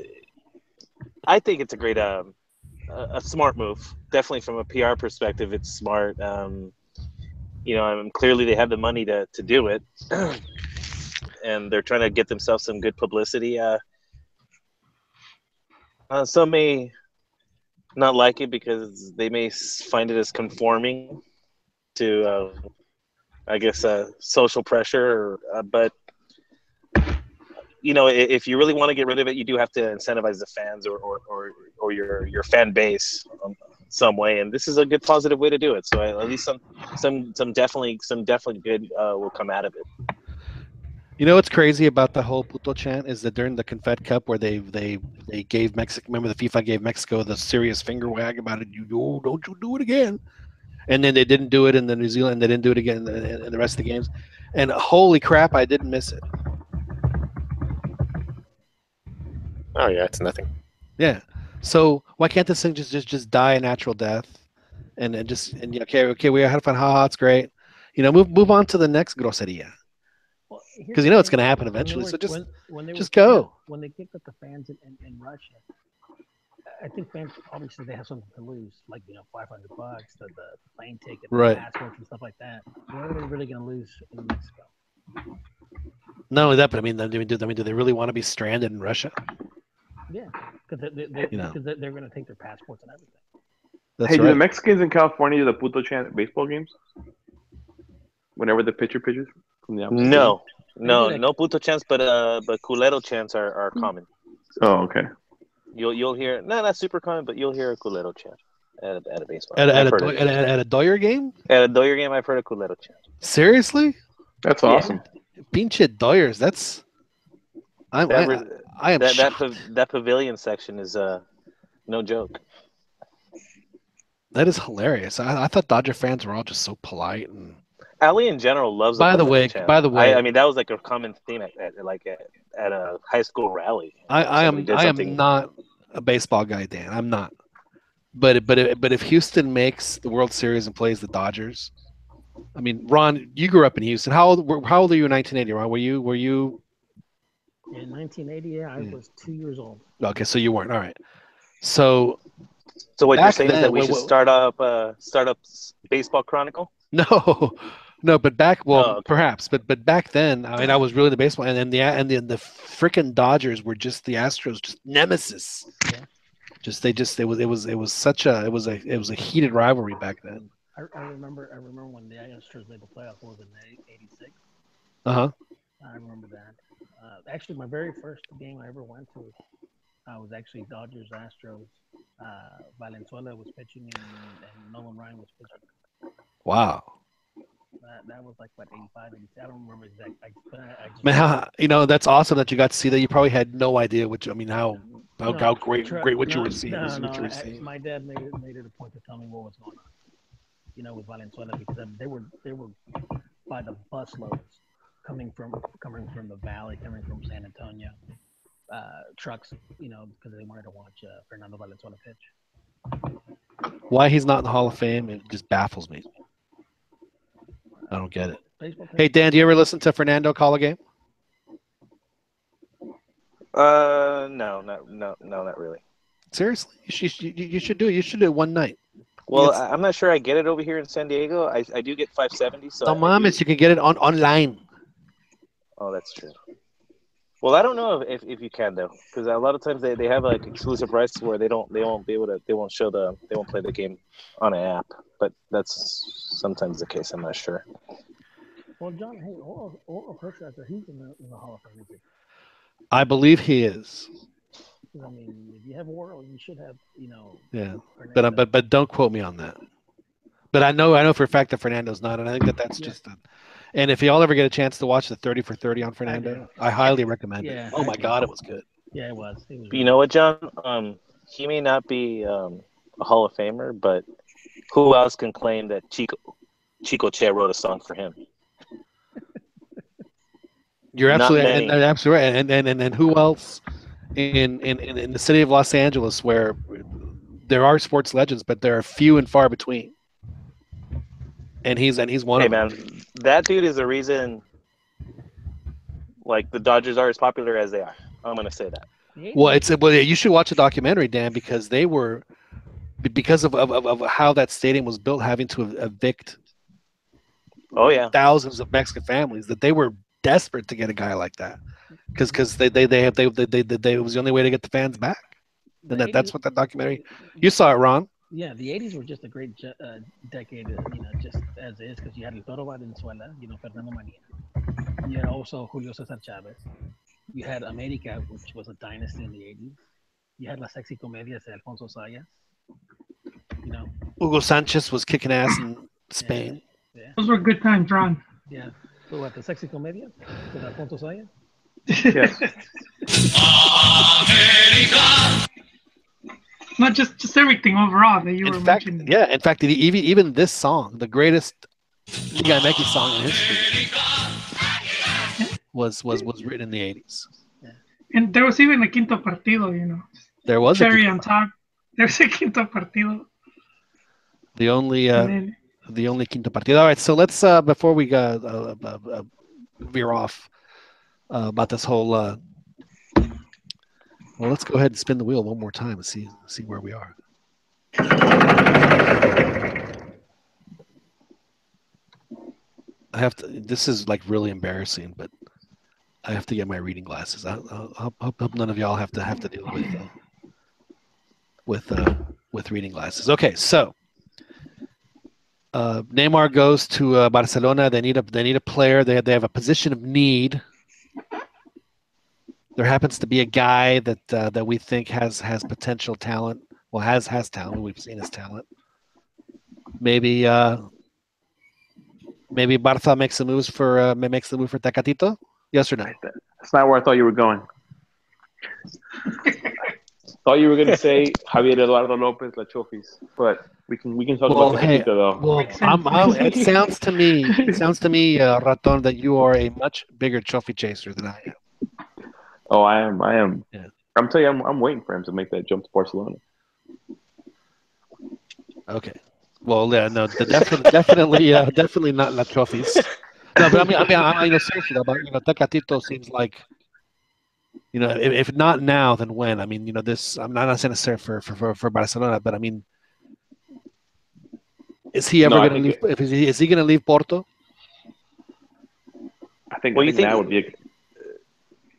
I think it's a great, a smart move. Definitely from a PR perspective, it's smart. Clearly they have the money to do it, and they're trying to get themselves some good publicity. Some may not like it because they may find it as conforming to I guess, social pressure. But if you really want to get rid of it, you do have to incentivize the fans or your fan base some way, and this is a good positive way to do it. So at least some definitely good will come out of it. You know what's crazy about the whole puto chant is that during the Confed Cup where they gave Mexico, remember the FIFA gave Mexico the serious finger wag about it, don't you do it again, and then they didn't do it in the New Zealand, and they didn't do it again in the rest of the games, and holy crap, I didn't miss it. Oh yeah, it's nothing. Yeah, so why can't this thing just die a natural death, and okay, we had fun, haha, it's great, move on to the next groseria. Because it's going to happen eventually. So just go. When they kicked up the fans in Russia, I think fans obviously they have something to lose, like $500, the plane ticket, the passports and stuff like that. What are they really going to lose in Mexico? Not only that, but do they really want to be stranded in Russia? Yeah, because they're going to take their passports and everything. That's hey, right. do the Mexicans in California do the puto chant at baseball games? Whenever the pitcher pitches from the opposite team? No puto chants, but culero chants are common. Oh, okay. You'll hear not super common, but you'll hear a culero chant at a baseball. At a Doyer game? At a Doyer game, I've heard a culero chant. Seriously? That's awesome. Pinche Doyers. That's that pavilion section is no joke. That is hilarious. I thought Dodger fans were all just so polite and. Ali in general loves. By the way, I mean that was like a common theme at a high school rally. I am not a baseball guy, Dan. I'm not. But if Houston makes the World Series and plays the Dodgers, I mean, Ron, you grew up in Houston. How old are you in 1980, Ron? Were you? In 1980, I was 2 years old. Okay, so you weren't. All right. So what you're saying is that we should start up Baseball Chronicle? No, but perhaps, but back then, I mean, I was really into baseball, and then the freaking Dodgers were just the Astros, just nemesis. Yeah. It was a heated rivalry back then. I remember when the Astros made the playoffs was in '86. Uh-huh. I remember that. Actually, my very first game I ever went to was actually Dodgers Astros. Valenzuela was pitching and Nolan Ryan was pitching. Wow. That was like, 85, 86. I don't remember exactly. Man, that's awesome that you got to see that. You probably had no idea how great what you were seeing. My dad made it a point to tell me what was going on, with Valenzuela, because they were by the busloads coming from the valley, coming from San Antonio, trucks, because they wanted to watch Fernando Valenzuela pitch. Why he's not in the Hall of Fame, it just baffles me. I don't get it. Hey, Dan, do you ever listen to Fernando call a game? No, not really. Seriously, you should do it. You should do it one night. Well, I'm not sure I get it over here in San Diego. I do get 570. So you can get it online. Oh, that's true. Well, I don't know if you can though, because a lot of times they have like exclusive rights where they won't play the game on an app. But that's sometimes the case. I'm not sure. Well, John, hey, Oral Hershiser, he's in the Hall of Fame. I believe he is. I mean, if you have Oral, you should have, Yeah, but don't quote me on that. But I know for a fact that Fernando's not, and I think that's just a. And if y'all ever get a chance to watch the 30 for 30 on Fernando, I highly recommend it. Oh my God, it was good. Yeah, it was. You know what, John? He may not be a Hall of Famer, but who else can claim that Chico Che wrote a song for him? You're absolutely right. And who else in the city of Los Angeles where there are sports legends, but there are few and far between. And he's one of them. Hey man, that dude is the reason like the Dodgers are as popular as they are. I'm gonna say that. Well, you should watch a documentary, Dan, because they were because of how that stadium was built, having to evict thousands of Mexican families, that they were desperate to get a guy like that because they it was the only way to get the fans back. And that's what that documentary. You saw it, Ron. Yeah, the '80s were just a great decade, just as is, because you had El Toro Valenzuela, Fernando Manilla. You had also Julio Cesar Chavez. You had America, which was a dynasty in the '80s. You had La Sexy Comedias de Alfonso Sayas. Hugo Sanchez was kicking ass in Spain. Yeah. Those were good times, Ron. Yeah. So what, the Sexy Comedia with Alfonso Sayas? Yes. Not just everything overall that you were mentioning. Yeah, in fact, even this song, the greatest Liga MX song in history, was written in the '80s. Yeah. And there was even a Quinto Partido, There was cherry on top. There's a Quinto Partido. The only Quinto Partido. All right, so let's before we veer off about this whole. Well, let's go ahead and spin the wheel one more time and see where we are. I have to. This is like really embarrassing, but I have to get my reading glasses. I hope none of y'all have to deal with reading glasses. Okay, so Neymar goes to Barcelona. They need a player. They have a position of need. There happens to be a guy that we think has potential talent. Well, has talent. We've seen his talent. Maybe Barca makes the move for Tecatito. Yes or no? That's not where I thought you were going. Thought you were going to say Javier Eduardo Lopez La Chofis, but we can talk about Tecatito though. Well, it sounds to me, Raton, that you are a much bigger trophy chaser than I am. Oh, I am. Yeah. I'm telling you, I'm waiting for him to make that jump to Barcelona. Okay. Well, yeah, no, definitely not La Trophies. No, but I mean, seriously, about Tecatito seems like, if not now, then when? I mean, this. I'm not saying necessarily for Barcelona, but I mean, is he ever going to leave? Is he going to leave Porto? I think that would be.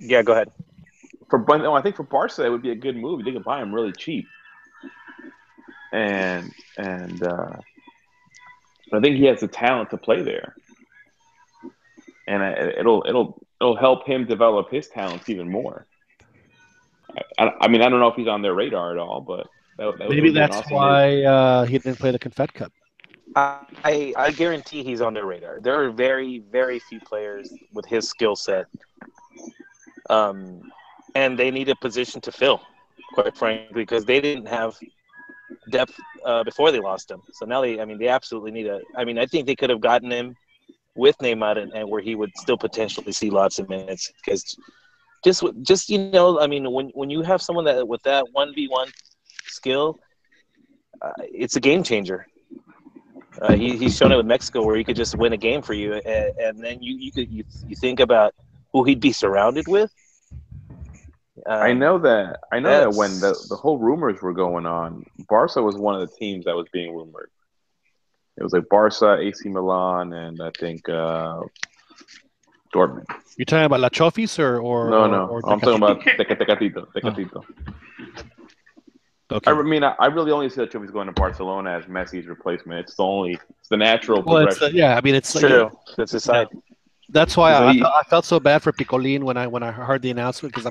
Yeah, go ahead. I think for Barca, it would be a good move. They can buy him really cheap, and I think he has the talent to play there, and it'll help him develop his talents even more. I mean, I don't know if he's on their radar at all, but that maybe that's awesome why he didn't play the Confed Cup. I guarantee he's on their radar. There are very, very few players with his skill set. And they need a position to fill, quite frankly, because they didn't have depth before they lost him. So now they absolutely need I think they could have gotten him with Neymar and where he would still potentially see lots of minutes. Because just when you have someone that with that 1v1 skill, it's a game changer. He's shown it with Mexico where he could just win a game for you, and then you think about who he'd be surrounded with. I know that when the whole rumors were going on, Barca was one of the teams that was being rumored. It was like Barca, AC Milan, and I think Dortmund. You're talking about La Chofis or no. I'm talking about Tecatito. Okay. I mean, I really only see La Chofis going to Barcelona as Messi's replacement. It's the natural progression. It's true. That's his side. That's why I felt so bad for Picolin when I heard the announcement, because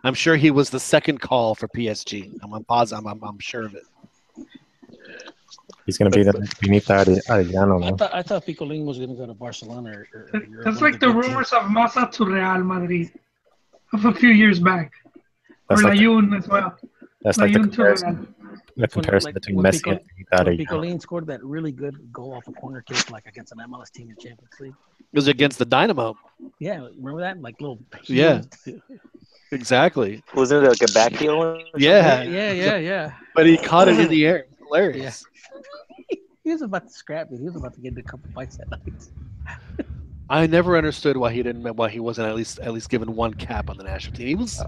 I'm sure he was the second call for PSG. I'm positive. I'm sure of it. He's going to be the Benita Arellano. I thought Picolin was going to go to Barcelona. That's like the rumors of Massa to Real Madrid of a few years back. That's or like Layun as well. That's like the Layun comparison between Messi and Benita Arellano. Picolin scored that really good goal off a corner kick, like against an MLS team in Champions League. It was against the Dynamo. Yeah, remember that? Like little. Yeah, exactly. Wasn't it like a back heel? Yeah. But he caught it in the air. Hilarious. Yeah. He was about to scrap it. He was about to get in a couple fights that night. I never understood why he wasn't at least given one cap on the national team. He was.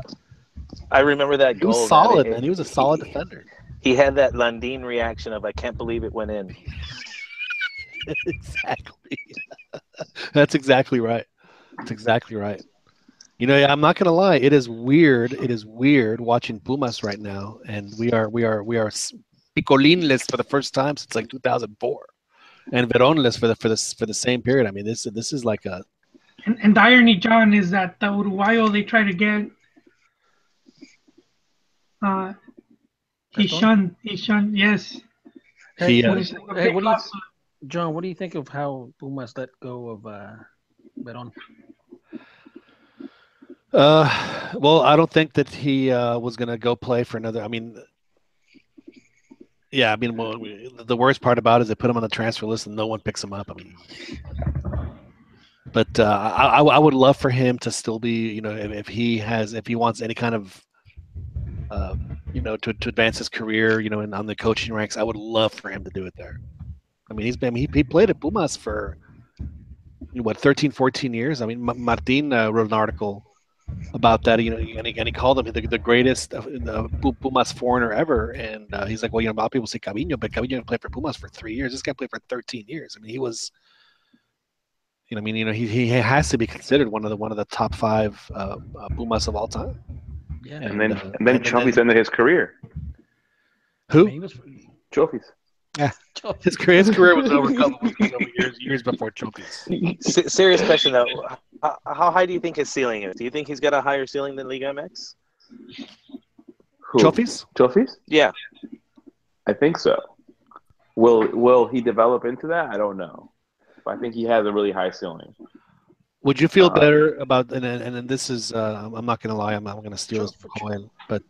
I remember that He goal. was solid, man. He was a solid defender. He had that Landin reaction of "I can't believe it went in." Exactly. That's exactly right. I'm not gonna lie. It is weird. It is weird watching Pumas right now, and we are Picolinles for the first time since like 2004, and Veronles for the same period. I mean, this is like a. And the irony, John, is that the Uruguayo they try to get. He shunned. Yes. He, What do you, John? What do you think of how Pumas let go of Veron? Well, I don't think that he was going to go play for another. I mean, yeah, I mean, well, the worst part about it is they put him on the transfer list and no one picks him up. I mean, but I would love for him to still be, you know, if he wants any kind of, you know, to advance his career, you know, on the coaching ranks, I would love for him to do it there. I mean, he played at Pumas for, 13, 14 years. I mean, Martin wrote an article about that, you know, and he called him the greatest Pumas foreigner ever. And he's like, well, you know, a lot of people say Caviño, but Caviño played for Pumas for 3 years. This guy played for 13 years. I mean, he was, you know, I mean, you know, he has to be considered one of the top 5 Pumas of all time. Yeah, and then Trophy's ended his career. Who? Trophies. Yeah, his career was over years before Trophies. Serious question though, how high do you think his ceiling is? Do you think he's got a higher ceiling than Liga MX? Trophies? Yeah, I think so. Will he develop into that? I don't know. But I think he has a really high ceiling. Would you feel better about and then this is I'm not gonna lie, I'm gonna steal this from Joel, but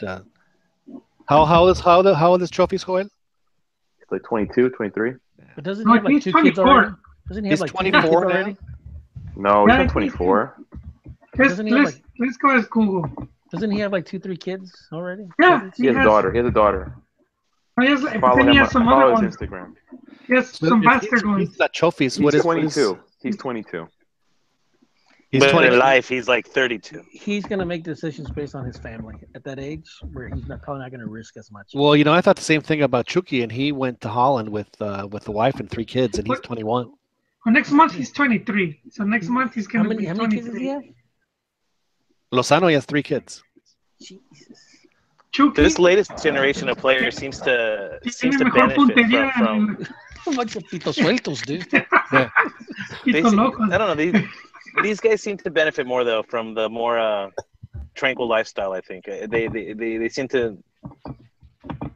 how old is Trophies, Joel? He's like 22, 23. But doesn't he have like 2 kids already? Doesn't he have like 24 2 kids already? No, he's not 24. Let's go as Google. Doesn't he have like 2-3 kids already? Yeah, he has a daughter. Follow his Instagram. Yes, some bastard ones. He's got Trophies. He's 22. He's 22. He's but 22. in life, he's like 32. He's gonna make decisions based on his family at that age, where he's probably not gonna risk as much. Well, you know, I thought the same thing about Chucky, and he went to Holland with the wife and 3 kids, and he's 21. Well, next month he's 23. So next month he's gonna be 23. How many kids does he have? Lozano, he has 3 kids. Jesus. Chucky, This latest generation of players seems to benefit from A bunch of pitos sueltos, dude. I don't know. These guys seem to benefit more though from the more tranquil lifestyle. I think they seem to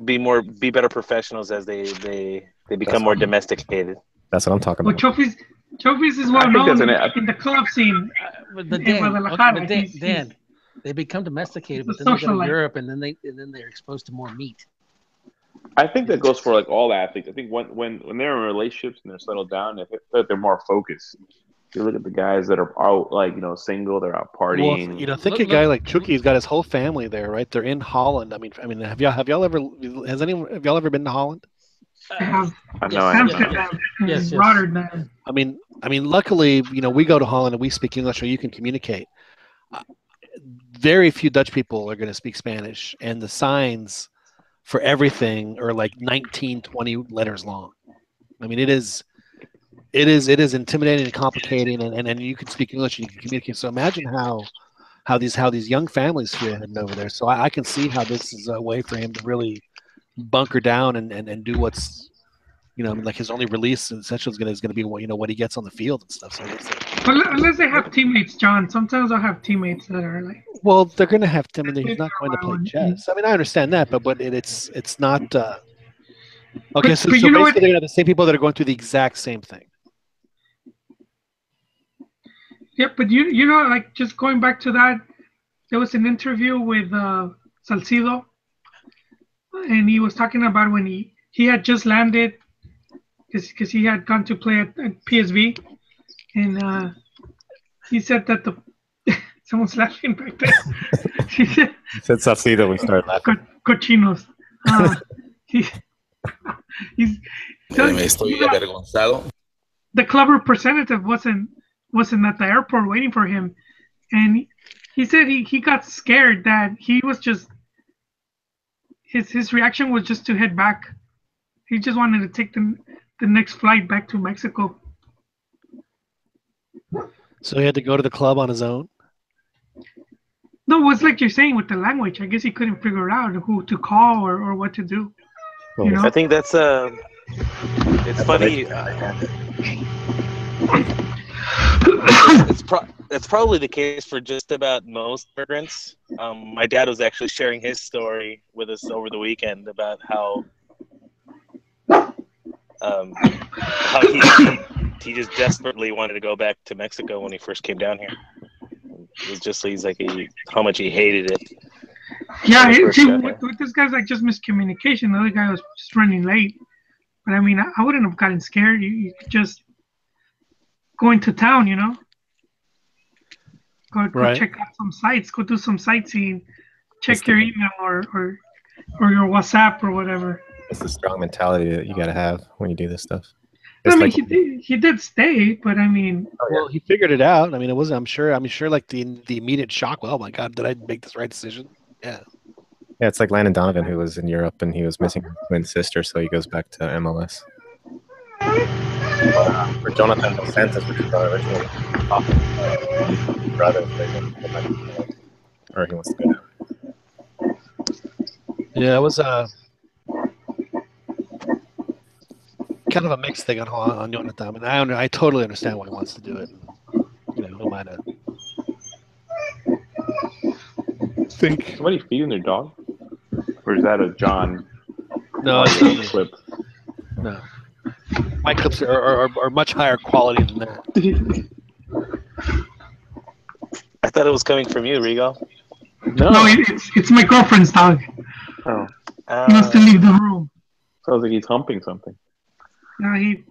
be better professionals as they become more domesticated. That's what I'm talking But about. Trophies is well known in the club scene. But in Guadalajara. Dan, they become domesticated, but The then they go social to life. Europe, and then they're exposed to more meat. I think that goes for like all athletes. I think when they're in relationships and they're settled down, they're more focused. You look at the guys that are out, like, you know, single, they're out partying. Well, you know, think a guy like Chucky, he's got his whole family there, right? They're in Holland. I mean, have y'all ever been to Holland? I have Yes. Yes. Rotterdam. I mean, luckily, you know, we go to Holland and we speak English, so you can communicate. Very few Dutch people are going to speak Spanish, and the signs for everything are like 19, 20 letters long. I mean, it is intimidating and complicating, and you can speak English and you can communicate. So imagine how these young families feel heading over there. So I can see how this is a way for him to really bunker down and do what's, you know, like his only release essentially is going to be, you know, what he gets on the field and stuff. So Unless they have teammates, John. Sometimes I'll have teammates that are like. well, they're going to have to. I mean, he's not going to play chess. I mean, I understand that, but it's not. Okay, so you know basically what? they're going to have the same people that are going through the exact same thing. Yeah, but you know, like, just going back to that, there was an interview with Salcido, and he was talking about when he had just landed, because he had gone to play at PSV, and he said that someone's laughing back there. He said Salcido, we started laughing. Cochinos. He's Me estoy avergonzado. the club representative wasn't at the airport waiting for him, and he said he got scared that he was just his reaction was just to head back. He just wanted to take the next flight back to Mexico. So he had to go to the club on his own. No, it's like you're saying with the language. I guess he couldn't figure out who to call or what to do. You know? I think that's it's funny. It's probably the case for just about most immigrants. My dad was actually sharing his story with us over the weekend about how he just desperately wanted to go back to Mexico when he first came down here. It was just how much he hated it. Yeah, with this guy's like just miscommunication. The other guy was just running late. But I mean, I wouldn't have gotten scared. You could just go into town, you know? Go check out some sites, go do some sightseeing, check your email or your WhatsApp or whatever. It's the strong mentality that you got to have when you do this stuff. I mean, he did stay, but I mean, well, he figured it out. I mean, it wasn't. I'm sure. Like the immediate shock. Well, oh my God, did I make this right decision? Yeah. Yeah, it's like Landon Donovan, who was in Europe and he was missing his twin sister, so he goes back to MLS. For Jonathan Dos Santos, which is originally brother, or he wants to go down. Yeah, it was kind of a mixed thing on Jonathan. And I totally understand why he wants to do it. You know, no matter. Think somebody feeding their dog, or is that a John? No, it's clip. No, my clips are much higher quality than that. I thought it was coming from you, Rigo. No, it's my girlfriend's dog. Oh, he wants to leave the room. Sounds like he's humping something. No, he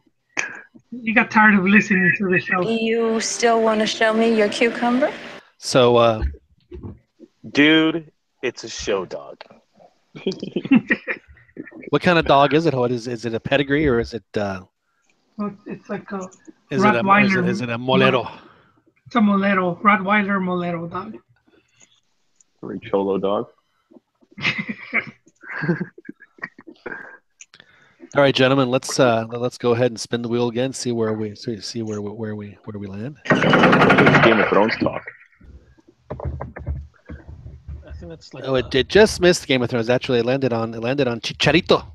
got tired of listening to the show. You still want to show me your cucumber? So, dude, it's a show dog. What kind of dog is it? What is it? A pedigree or is it? Well, it's like a is Rottweiler. Is it a Molero? It's a Molero, Rottweiler Molero dog. Very cholo dog. All right, gentlemen, let's go ahead and spin the wheel again. See where we land. Game of Thrones talk. I think that's like. Oh, it just missed Game of Thrones. Actually, it landed on Chicharito.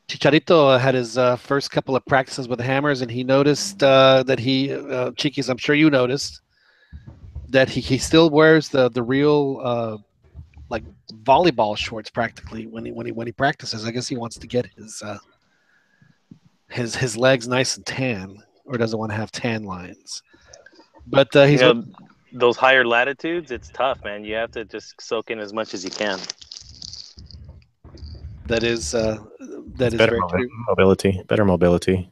Chicharito had his first couple of practices with the Hammers, and he noticed that he, Chiquis, I'm sure you noticed that he still wears the real like volleyball shorts practically when he practices. I guess he wants to get his legs nice and tan, or doesn't want to have tan lines. But he's those higher latitudes. It's tough, man. You have to just soak in as much as you can. That is better very true. Better mobility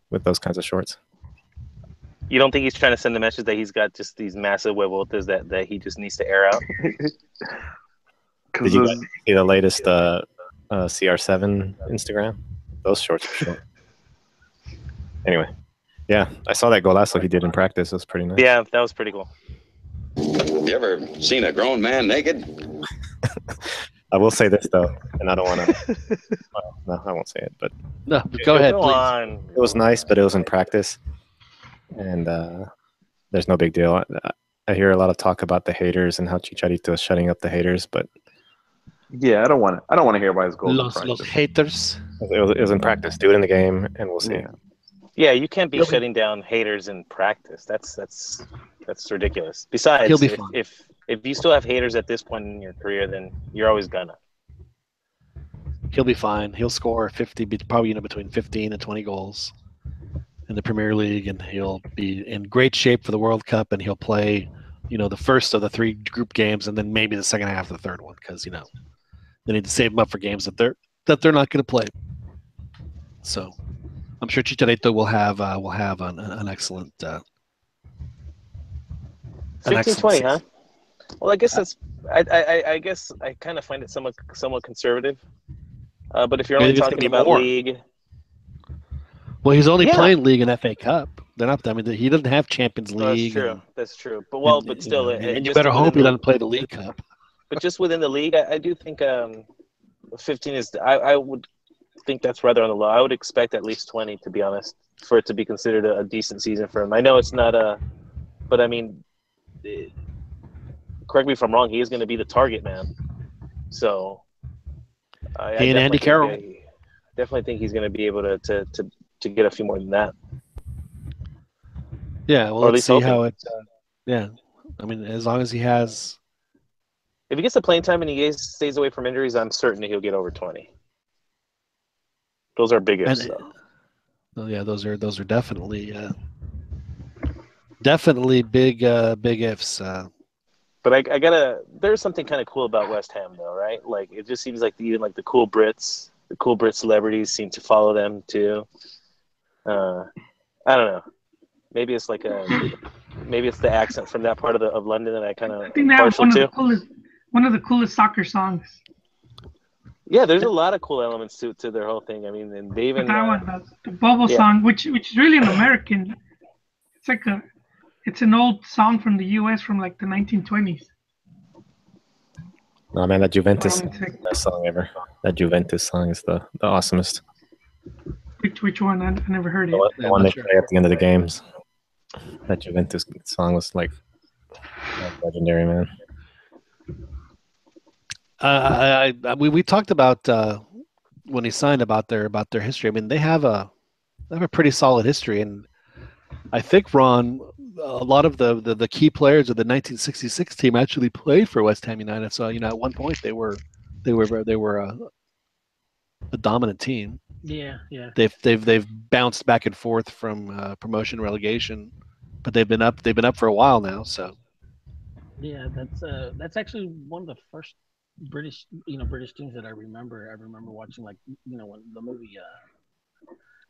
with those kinds of shorts. You don't think he's trying to send the message that he's got just these massive huevotes that he just needs to air out? Did you guys see the latest CR7 Instagram? Those shorts are short. Anyway, yeah, I saw that golazo he did in practice. It was pretty nice. Yeah, that was pretty cool. You ever seen a grown man naked? I will say this though, and I don't want to. Well, no, I won't say it. But no, go ahead, please. On. It was nice, but it was in practice, and there's no big deal. I hear a lot of talk about the haters and how Chicharito is shutting up the haters, but yeah, I don't want to hear about his goals. Los haters. It was in practice. Do it in the game, and we'll see. Yeah, you can't be shutting down haters in practice. That's ridiculous. Besides, if you still have haters at this point in your career, then you're always gonna. He'll be fine. He'll score 50, probably between 15 and 20 goals in the Premier League, and he'll be in great shape for the World Cup, and he'll play, the first of the 3 group games, and then maybe the second half of the third one, because they need to save him up for games that they're not going to play. So, I'm sure Chicharito will have an excellent. 15-20, huh? Well, I guess that's. I guess I kind of find it somewhat conservative. But if you're only talking about league, well, he's only playing league and FA Cup. They're not. I mean, he doesn't have Champions League. That's true. But but still, and you better hope he doesn't play the League Cup. But just within the league, I do think 15 is. I would think that's rather on the low. I would expect at least 20, to be honest, for it to be considered a decent season for him. I know it's not but I mean, correct me if I'm wrong. He is going to be the target man. So, He and Andy Carroll. Definitely think he's going to be able to get a few more than that. Yeah, well, let's see how it. Yeah, I mean, as long as he has. If he gets the playing time and he stays away from injuries, I'm certain that he'll get over 20. Those are big ifs, though. Well, yeah, those are definitely big ifs. But I gotta. There's something kind of cool about West Ham, though, right? Like it just seems like even like the cool Brit celebrities seem to follow them too. I don't know. Maybe it's like maybe it's the accent from that part of London that I kind of think they have one of the coolest soccer songs. Yeah, there's a lot of cool elements to their whole thing. I mean, and they even the Bubble song, which is really an American. It's an old song from the U.S. from like the 1920s. Oh man, that Juventus best song ever. That Juventus song is the awesomest. Which one? I never heard it. The one they play at the end of the games. That Juventus song was like legendary, man. We talked about when he signed about their history. I mean, they have a pretty solid history, and I think Ron, a lot of the key players of the 1966 team actually played for West Ham United. So at one point they were a dominant team. Yeah. They've bounced back and forth from promotion relegation, but they've been up for a while now. So yeah, that's actually one of the first British teams that I remember. I remember watching when the movie.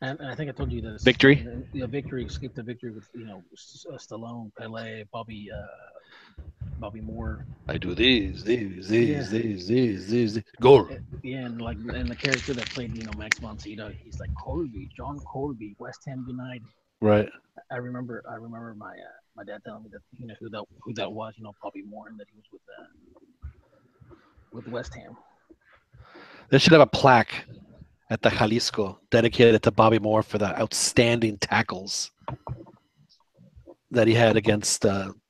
And I think I told you this. Victory. Victory. Escape to Victory with Stallone, Pele, Bobby Moore. I do these goal. Yeah, and the character that played Max von Sydow, he's like John Colby, West Ham United. Right. I remember my dad telling me that who that was, Bobby Moore, and that he was with West Ham. They should have a plaque at the Jalisco dedicated to Bobby Moore for the outstanding tackles that he had against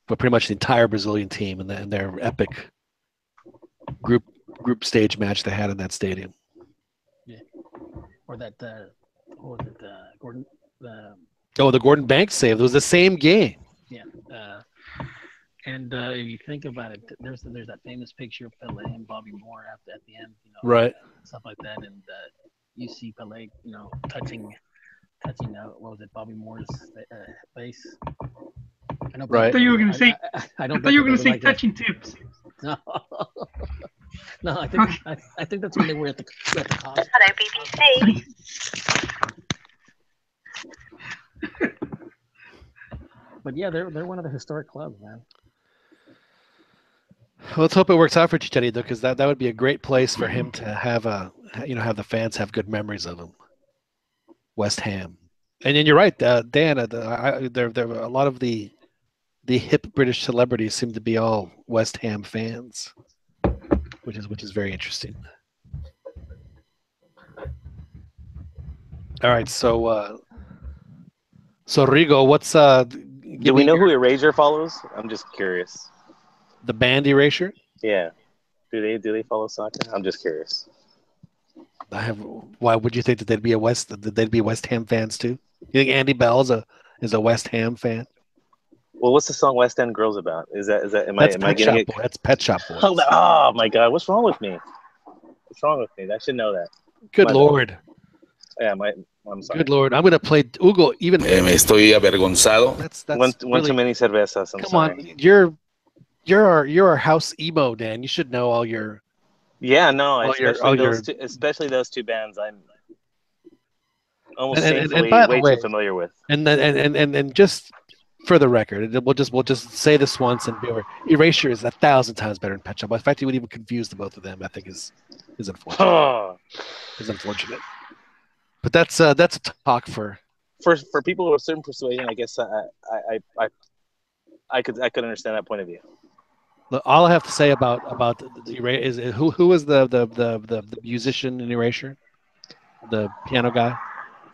pretty much the entire Brazilian team and their epic group stage match they had in that stadium. Yeah, or that what was it? Gordon. The Gordon Banks save. It was the same game. Yeah. And if you think about it, there's that famous picture of Pele and Bobby Moore at the end, right? Stuff like that, and you see Pele, touching what was it, Bobby Moore's face. I thought you were going to say. I thought you were going to say like touching tips. No, no, I think that's when they were at the concert. Hello, BBC. But yeah, they're one of the historic clubs, man. Well, let's hope it works out for Chicharito, because that would be a great place for him to have have the fans have good memories of him. West Ham, and then you're right, Dan. There a lot of the hip British celebrities seem to be all West Ham fans, which is very interesting. All right, so Rigo, what's do we know who Erasure follows? I'm just curious. The band Erasure? Yeah. Do they follow soccer? I'm just curious. Why would you think that they'd be West Ham fans too? You think Andy Bell is a West Ham fan? Well, what's the song West End Girls about? Am I getting it? That's Pet Shop Boys. Oh my God! What's wrong with me? What's wrong with me? I should know that. Good Lord. Yeah, I'm sorry. Good Lord, I'm gonna play Hugo. Even me estoy avergonzado. That's one really, too many cervezas. Come on, you're our house emo, Dan. You should know all your. Yeah, no, especially those two bands. I'm almost painfully way too familiar with. And just for the record, we'll just say this once and be over. Erasure is 1,000 times better than Pet Shop Boys. The fact you would even confuse the both of them, I think, is unfortunate. Is unfortunate. But that's a talk for people of a certain persuasion. I guess I could understand that point of view. All I have to say about is who was the musician in Erasure, the piano guy.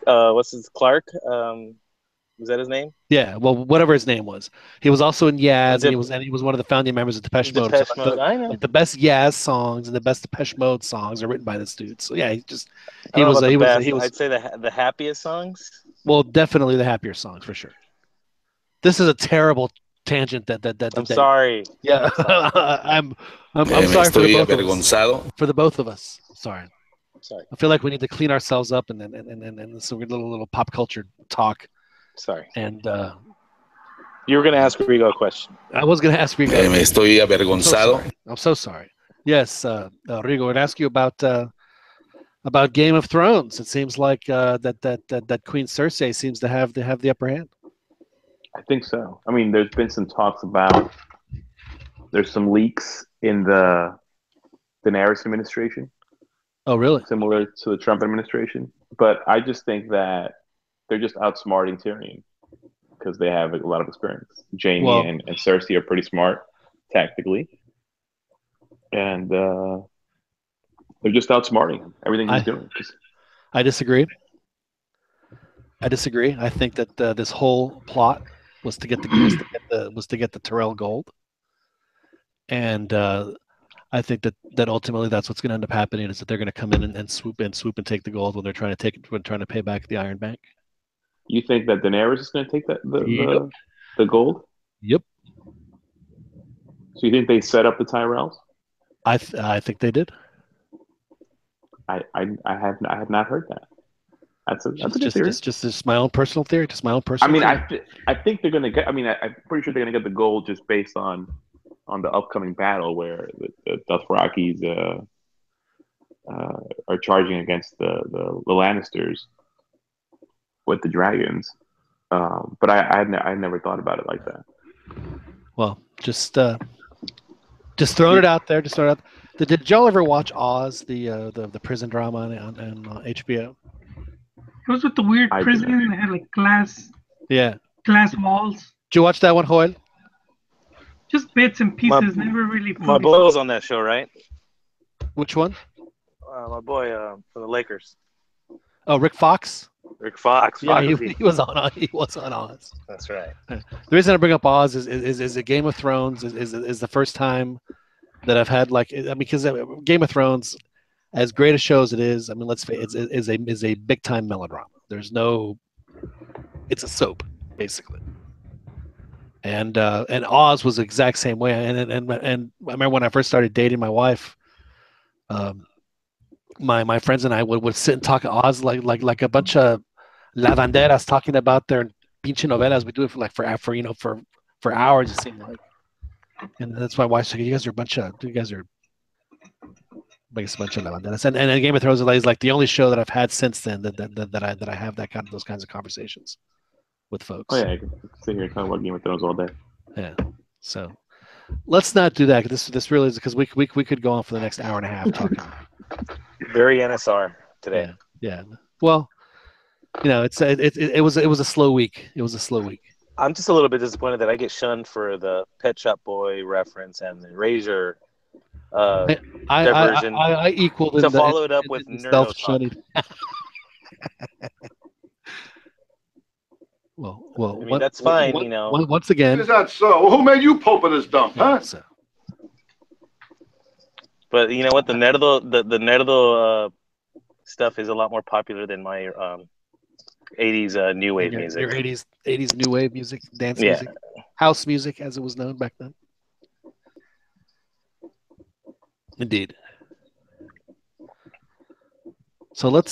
What's his Clark? Was that his name? Yeah, well, whatever his name was. He was also in Yaz, and he was one of the founding members of Depeche Mode. Depeche So, Mode, I know. like the best Yaz songs and the best Depeche Mode songs are written by this dude. So yeah, I don't know about the best. he was. I'd say the happiest songs. Well, definitely the happier songs for sure. This is a terrible tangent. I'm sorry. Yeah, I'm sorry for the both of us. Sorry. I feel like we need to clean ourselves up and so we're a little pop culture talk. Sorry. And you were going to ask Rigo a question. I was going to ask Rigo. Me estoy avergonzado. I'm so sorry. Yes, Rigo, I'd ask you about Game of Thrones. It seems like that Queen Cersei seems to have the upper hand. I think so. I mean, there's been some talks about there's some leaks in the Daenerys administration. Oh, really? Similar to the Trump administration. But I just think that they're just outsmarting Tyrion because they have a lot of experience. Jaime and Cersei are pretty smart tactically. And they're just outsmarting him. Everything he's doing. I disagree. I think that this whole plot was to get the Tyrell gold, and I think that ultimately that's what's going to end up happening is that they're going to come in and swoop and take the gold when they're trying to pay back the Iron Bank. You think that Daenerys is going to take the gold? Yep. So you think they set up the Tyrells? I think they did. I have not heard that. That's a good theory. It's just my own personal theory. I mean, I think they're going to get. I mean, I'm pretty sure they're going to get the gold just based on the upcoming battle where the Dothrakis are charging against the Lannisters with the dragons. But I never thought about it like that. Well, just throwing it out there. Did y'all ever watch Oz, the prison drama on HBO? It was with the weird prison and it had like glass walls. Did you watch that one, Joel? Just bits and pieces, never really. My boy was on that show, right? Which one? My boy for the Lakers. Oh, Rick Fox. Rick Fox. Yeah, he was on Oz. That's right. The reason I bring up Oz is that Game of Thrones is the first time that I've had because Game of Thrones, as great a show as it is, I mean, let's face it, is a big time melodrama. It's a soap basically. And Oz was the exact same way. And I remember when I first started dating my wife, my friends and I would sit and talk Oz like a bunch of lavanderas talking about their pinche novelas. We do it for hours. It seemed like, and that's why my wife said, "You guys are a bunch of lavanderas." And Game of Thrones is like the only show that I've had since then that I have those kinds of conversations with folks. Oh yeah, I can sit here and talk about Game of Thrones all day. Yeah, so let's not do that. This really is because we could go on for the next hour and a half talking. Very NSR today. Yeah. Well, it was a slow week. It was a slow week. I'm just a little bit disappointed that I get shunned for the Pet Shop Boy reference and the Razor diversion. I equaled to follow it up with Neurotalk. Well, I mean, that's fine, Once again, Is that so? Well, who made you pope of this dump, huh? So. But you know what? The Nerdo stuff is a lot more popular than my 80s new wave music. Your 80s new wave music, dance music, house music, as it was known back then. Indeed. So let's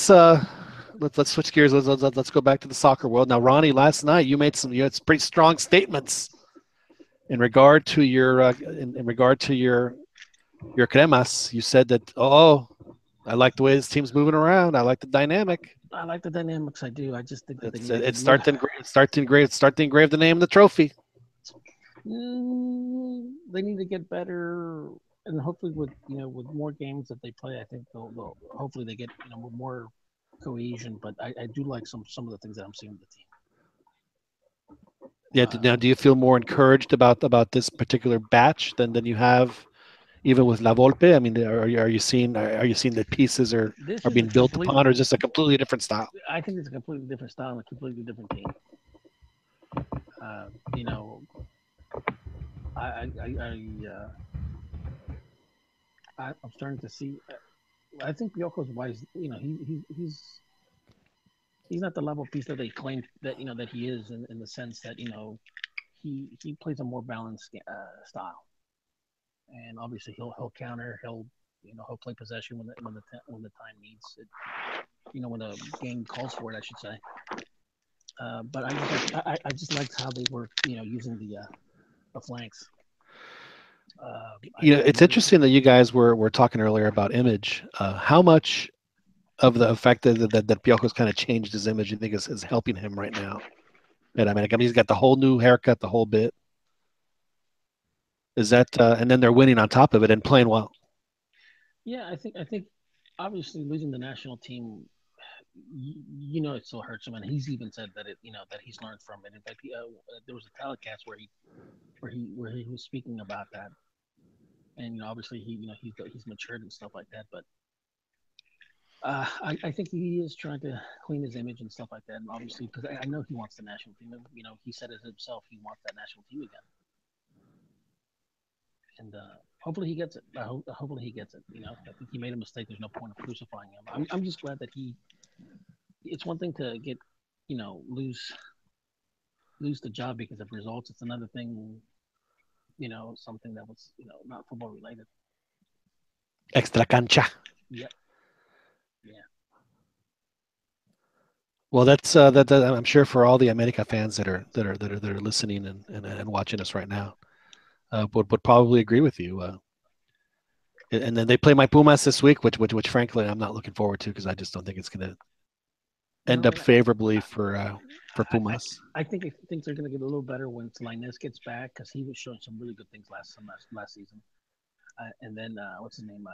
switch gears. Let's go back to the soccer world now. Ronnie, last night you had some pretty strong statements in regard to your cremas. You said that I like the way this team's moving around. I like the dynamic. I like the dynamics. I do. I just think that it's start to engrave the name of the trophy. They need to get better, and hopefully with more games that they play, I think they'll hopefully they get more cohesion. But I do like some of the things that I'm seeing with the team. Yeah. Now, do you feel more encouraged about this particular batch than you have even with La Volpe? I mean, are you seeing that pieces are being built upon, or is this a completely different style? I think it's a completely different style and a completely different team. You know, I'm starting to see. I think Piojo's wise. You know, he's not the level piece that they claim that that he is in the sense that he plays a more balanced style, and obviously he'll counter, he'll play possession when the time needs it, when the game calls for it, I should say. But I just liked how they were using the flanks. It's interesting that you guys were talking earlier about image. How much of the effect that Piojo's kind of changed his image, you think is helping him right now? And I mean, he's got the whole new haircut, the whole bit. Is that and then they're winning on top of it and playing well. Yeah, I think obviously losing the national team, it still hurts him, and he's even said that that he's learned from it. In fact, there was a telecast where he was speaking about that, and obviously he's matured and stuff like that. But I think he is trying to clean his image and stuff like that, and obviously because I know he wants the national team. He said it himself. He wants that national team again, and hopefully he gets it. Hopefully he gets it. I think he made a mistake. There's no point of crucifying him. I'm just glad that it's one thing to get lose the job because of results. It's another thing, something that was not football related. Extra cancha. Yep. Yeah. Well, that's that. I'm sure for all the America fans that are listening and watching us right now, would probably agree with you. And then they play my Pumas this week, which frankly I'm not looking forward to because I just don't think it's going to end up favorably for Pumas. I think things are going to get a little better once Lainez gets back because he was showing some really good things last season. And then what's his name?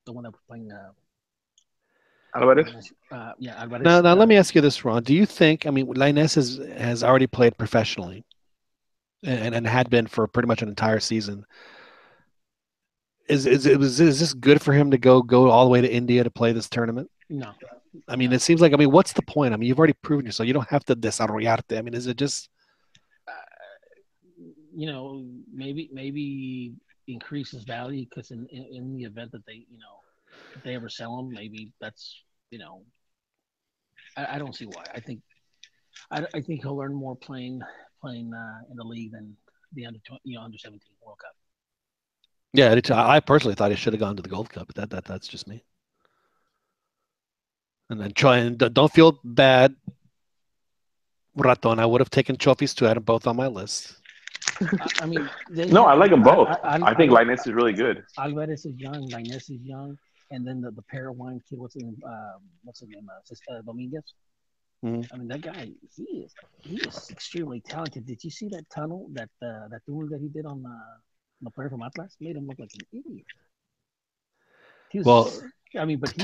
The one that was playing. Alvarez? Yeah, Alvarez. Now let me ask you this, Ron. Do you think? I mean, Lainez has already played professionally, and had been for pretty much an entire season. Is this good for him to go all the way to India to play this tournament? No. I mean, it seems like, what's the point? I mean, you've already proven yourself. You don't have to desarrollarte. I mean, is it just... maybe increase his value because in the event that they, if they ever sell him, maybe that's, I don't see why. I think he'll learn more playing in the league than the under 17 World Cup. Yeah, I personally thought he should have gone to the Gold Cup, but that's just me. And then don't feel bad, Raton. I would have taken trophies too. I had them both on my list. I mean, I like them both. I think Lainez is really good. Alvarez is young, Lainez is young, and then the Paraguayan kid, what's his name? Dominguez. Mm-hmm. I mean, that guy, he is extremely talented. Did you see that tunnel that duel that he did on the player from Atlas? Made him look like an idiot. But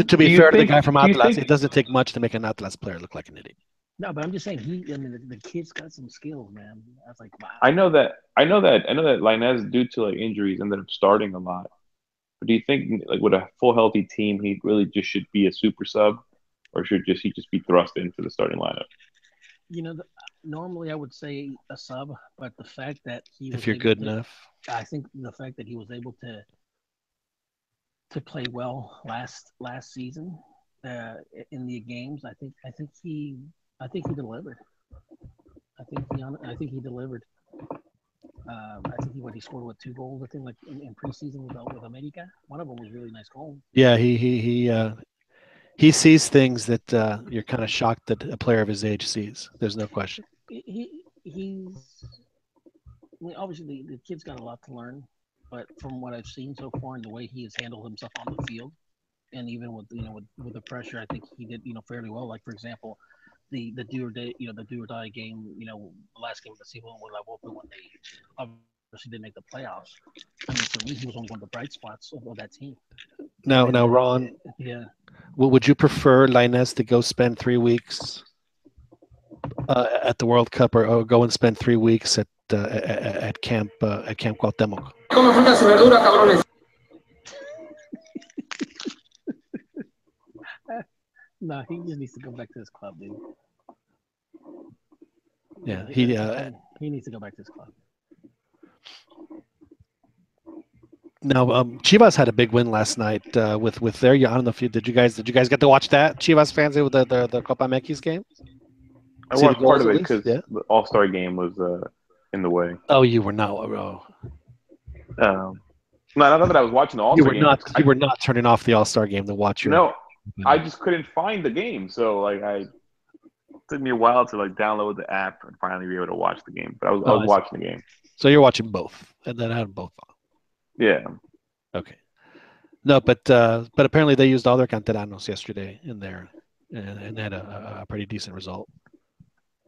to be fair to the guy from Atlas, it doesn't take much to make an Atlas player look like an idiot. No, but I'm just saying the kid's got some skills, man. I was like, wow. I know that Lainez, due to injuries, ended up starting a lot. But do you think with a full healthy team, he really just should be a super sub, or should he just be thrust into the starting lineup? Normally I would say a sub, but the fact that if you're good enough, I think the fact that he was able to play well last season in the games, I think he delivered. I think he delivered. I think he scored 2 goals. I think in preseason with America. One of them was a really nice goal. Yeah, he sees things that you're kind of shocked that a player of his age sees. There's no question. Obviously the kid's got a lot to learn, but from what I've seen so far and the way he has handled himself on the field, and even with the pressure, I think he did fairly well. Like for example, the do or die game, the last game of the season with La Volpe when they obviously didn't make the playoffs. I mean, for me, he was only one of the bright spots of that team. Now, Ron. Yeah. Would you prefer Lainez to go spend 3 weeks at the World Cup, or go and spend 3 weeks at Camp Cuauhtémoc? No, he just needs to go back to his club, dude. Yeah, he needs to go back to his club. Now, Chivas had a big win last night with their. I don't know if did you guys get to watch that? Chivas fans with the Copa MX game. I See the watched part goals of at it least? because Yeah. the All-Star game was in the way. Oh, you were not. Oh. No, not that I was watching the You All-Star were game. not. You were not turning off the All Star game to watch your. No, I just couldn't find the game, so like it took me a while to like download the app and finally be able to watch the game. But I was watching the game. So you're watching both, and then I had both on. Yeah. Okay. No, but apparently they used all their canteranos yesterday in there, and had a pretty decent result.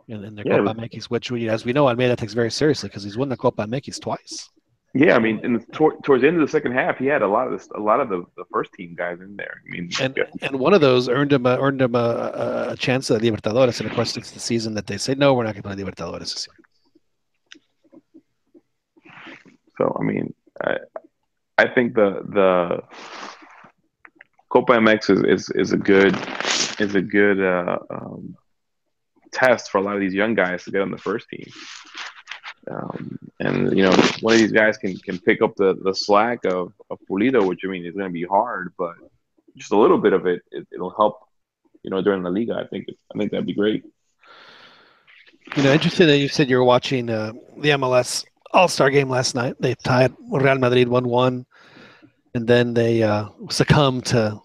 In their Copa MX, which as we know, Almeida takes very seriously because he's won the Copa MX twice. Yeah, I mean, towards the end of the second half, he had a lot of the first team guys in there. I mean, and one of those earned him a chance at Libertadores, and of course it's the season that they say no, we're not going to play Libertadores this year. So I mean, I think the Copa MX is a good test for a lot of these young guys to get on the first team. And you know, one of these guys can pick up the slack of Pulido, which I mean is going to be hard, but just a little bit of it'll help. You know, during the Liga, I think that'd be great. You know, interesting that you said you were watching the MLS All-Star game last night. They tied Real Madrid 1-1, and then they succumbed to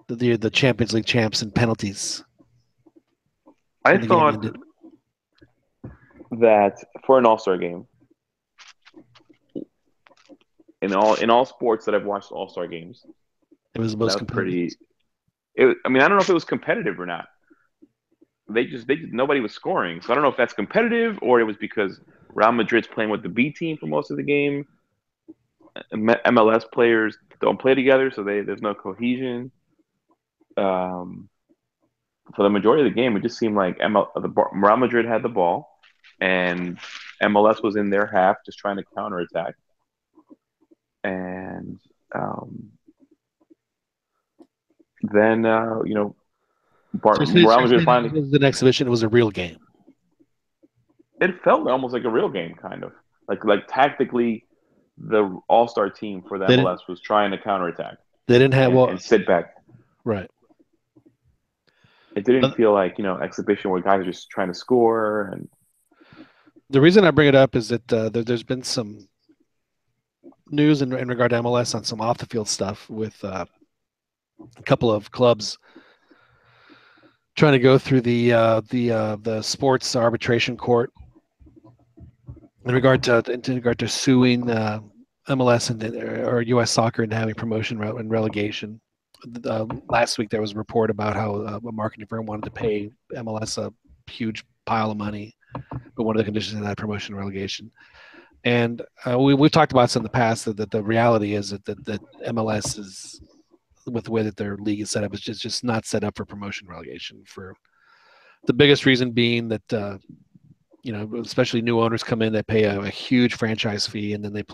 the Champions League champs in penalties. I thought that for an All-Star game, in all sports that I've watched All-Star games, it was the most competitive. I mean, I don't know if it was competitive or not. Nobody was scoring, so I don't know if that's competitive or it was because Real Madrid's playing with the B team for most of the game. MLS players don't play together, so there's no cohesion. For the majority of the game, it just seemed like Real Madrid had the ball, and MLS was in their half just trying to counterattack. And then, you know, Real Madrid finally. It was an exhibition. It was a real game. It felt almost like a real game, kind of. Like tactically, the All-Star team for the MLS was trying to counterattack. They didn't have and sit back. Right. It didn't feel like, you know, exhibition where guys are just trying to score. And the reason I bring it up is that there's been some news in regard to MLS on some off the field stuff with a couple of clubs trying to go through the sports arbitration court in regard to suing MLS or U.S. soccer into having promotion and relegation. Last week there was a report about how a marketing firm wanted to pay MLS a huge pile of money, but one of the conditions of that promotion and relegation. And we've talked about this in the past that the reality is that MLS is, with the way that their league is set up, is just not set up for promotion and relegation. For the biggest reason being that you know, especially new owners come in, they pay a huge franchise fee, and then they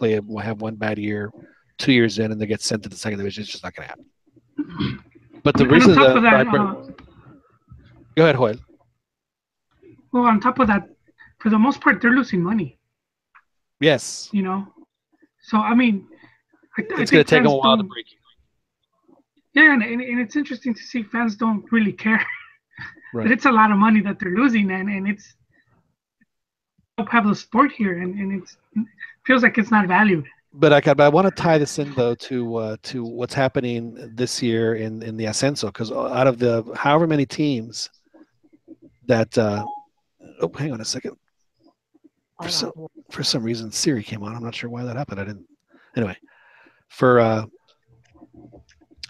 have one bad year, 2 years in, and they get sent to the second division. It's just not going to happen. But the reason that go ahead, Joel. Well, on top of that, for the most part, they're losing money. Yes. You know, so I mean, it's going to take them a while to break even. Yeah, and it's interesting to see fans don't really care. Right. But it's a lot of money that they're losing, and it's have the sport here, and it feels like it's not valued. But I want to tie this in though to what's happening this year in the Ascenso, because out of the however many teams that hang on a second. For some reason Siri came on. I'm not sure why that happened. I didn't. Anyway, for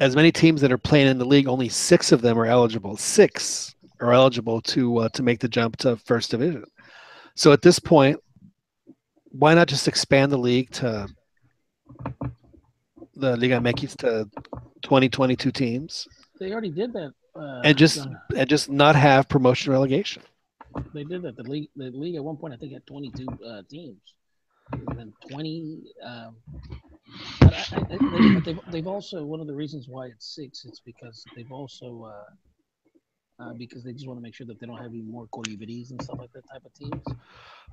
as many teams that are playing in the league, only 6 of them are eligible. 6 are eligible to make the jump to first division. So at this point, why not just expand the league to the Liga MX to 22 teams? They already did that. And just not have promotion relegation. They did that. The league at one point I think had 22 teams, and then 20. But they've also, one of the reasons why it's 6 is because they've also because they just want to make sure that they don't have any more Colibris and stuff like that type of teams.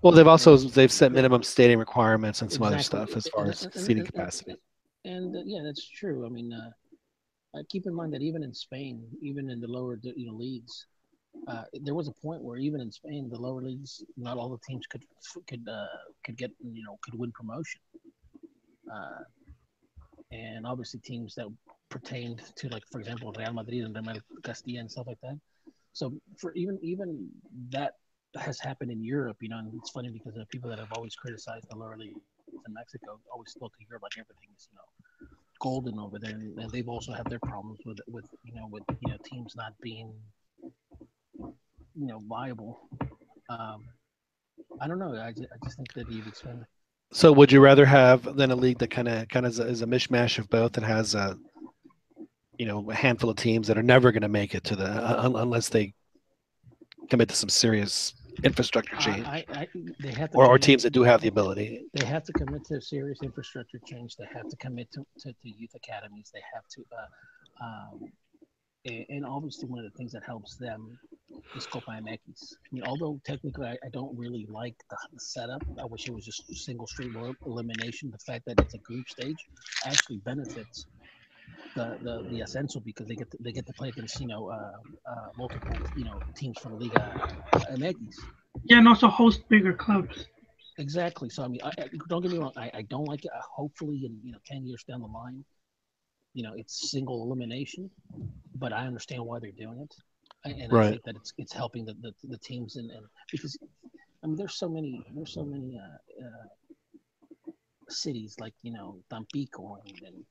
Well, they've set minimum stadium requirements and some other Exactly. stuff as far as seating capacity. And yeah, that's true. I mean, keep in mind that even in Spain, even in the lower leagues, there was a point where even in Spain, the lower leagues, not all the teams could get could win promotion. And obviously teams that pertained to, like, for example, Real Madrid and Real Castilla and stuff like that. So for even that has happened in Europe, and it's funny because the people that have always criticized the lower leagues in Mexico always spoke to Europe like everything is golden over there, and they've also had their problems with teams not being viable. I don't know. I just think that you've expanded. So would you rather have than a league that kind of is a mishmash of both and has a handful of teams that are never going to make it to the unless they commit to some serious infrastructure change, they have to or teams that do have the ability? They have to commit to serious infrastructure change. They have to commit to youth academies. They have to, and obviously one of the things that helps them is Copa MX. I mean, although technically I don't really like the setup. I wish it was just single straight elimination. The fact that it's a group stage actually benefits the Ascenso because they get to play against multiple teams from Liga MX. Yeah, and also host bigger clubs. Exactly. So I mean, don't get me wrong. I don't like it. Hopefully, in 10 years down the line, it's single elimination. But I understand why they're doing it, and right. I think that it's helping the teams and because I mean there's so many cities like Tampico and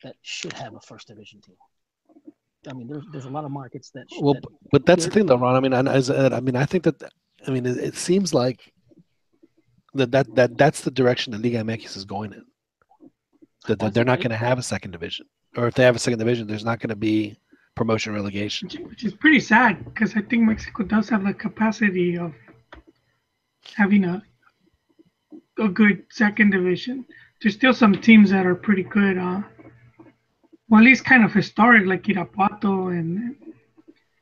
that should have a first division team. I mean, there's a lot of markets that. But that's the thing, though, Ron. I mean, I think that. I mean, it seems like that's the direction that Liga MX is going in. That they're not going to have a second division, or if they have a second division, there's not going to be promotion relegation. Which is pretty sad because I think Mexico does have the capacity of having a good second division. There's still some teams that are pretty good. Well, at least kind of historic, like Irapuato and.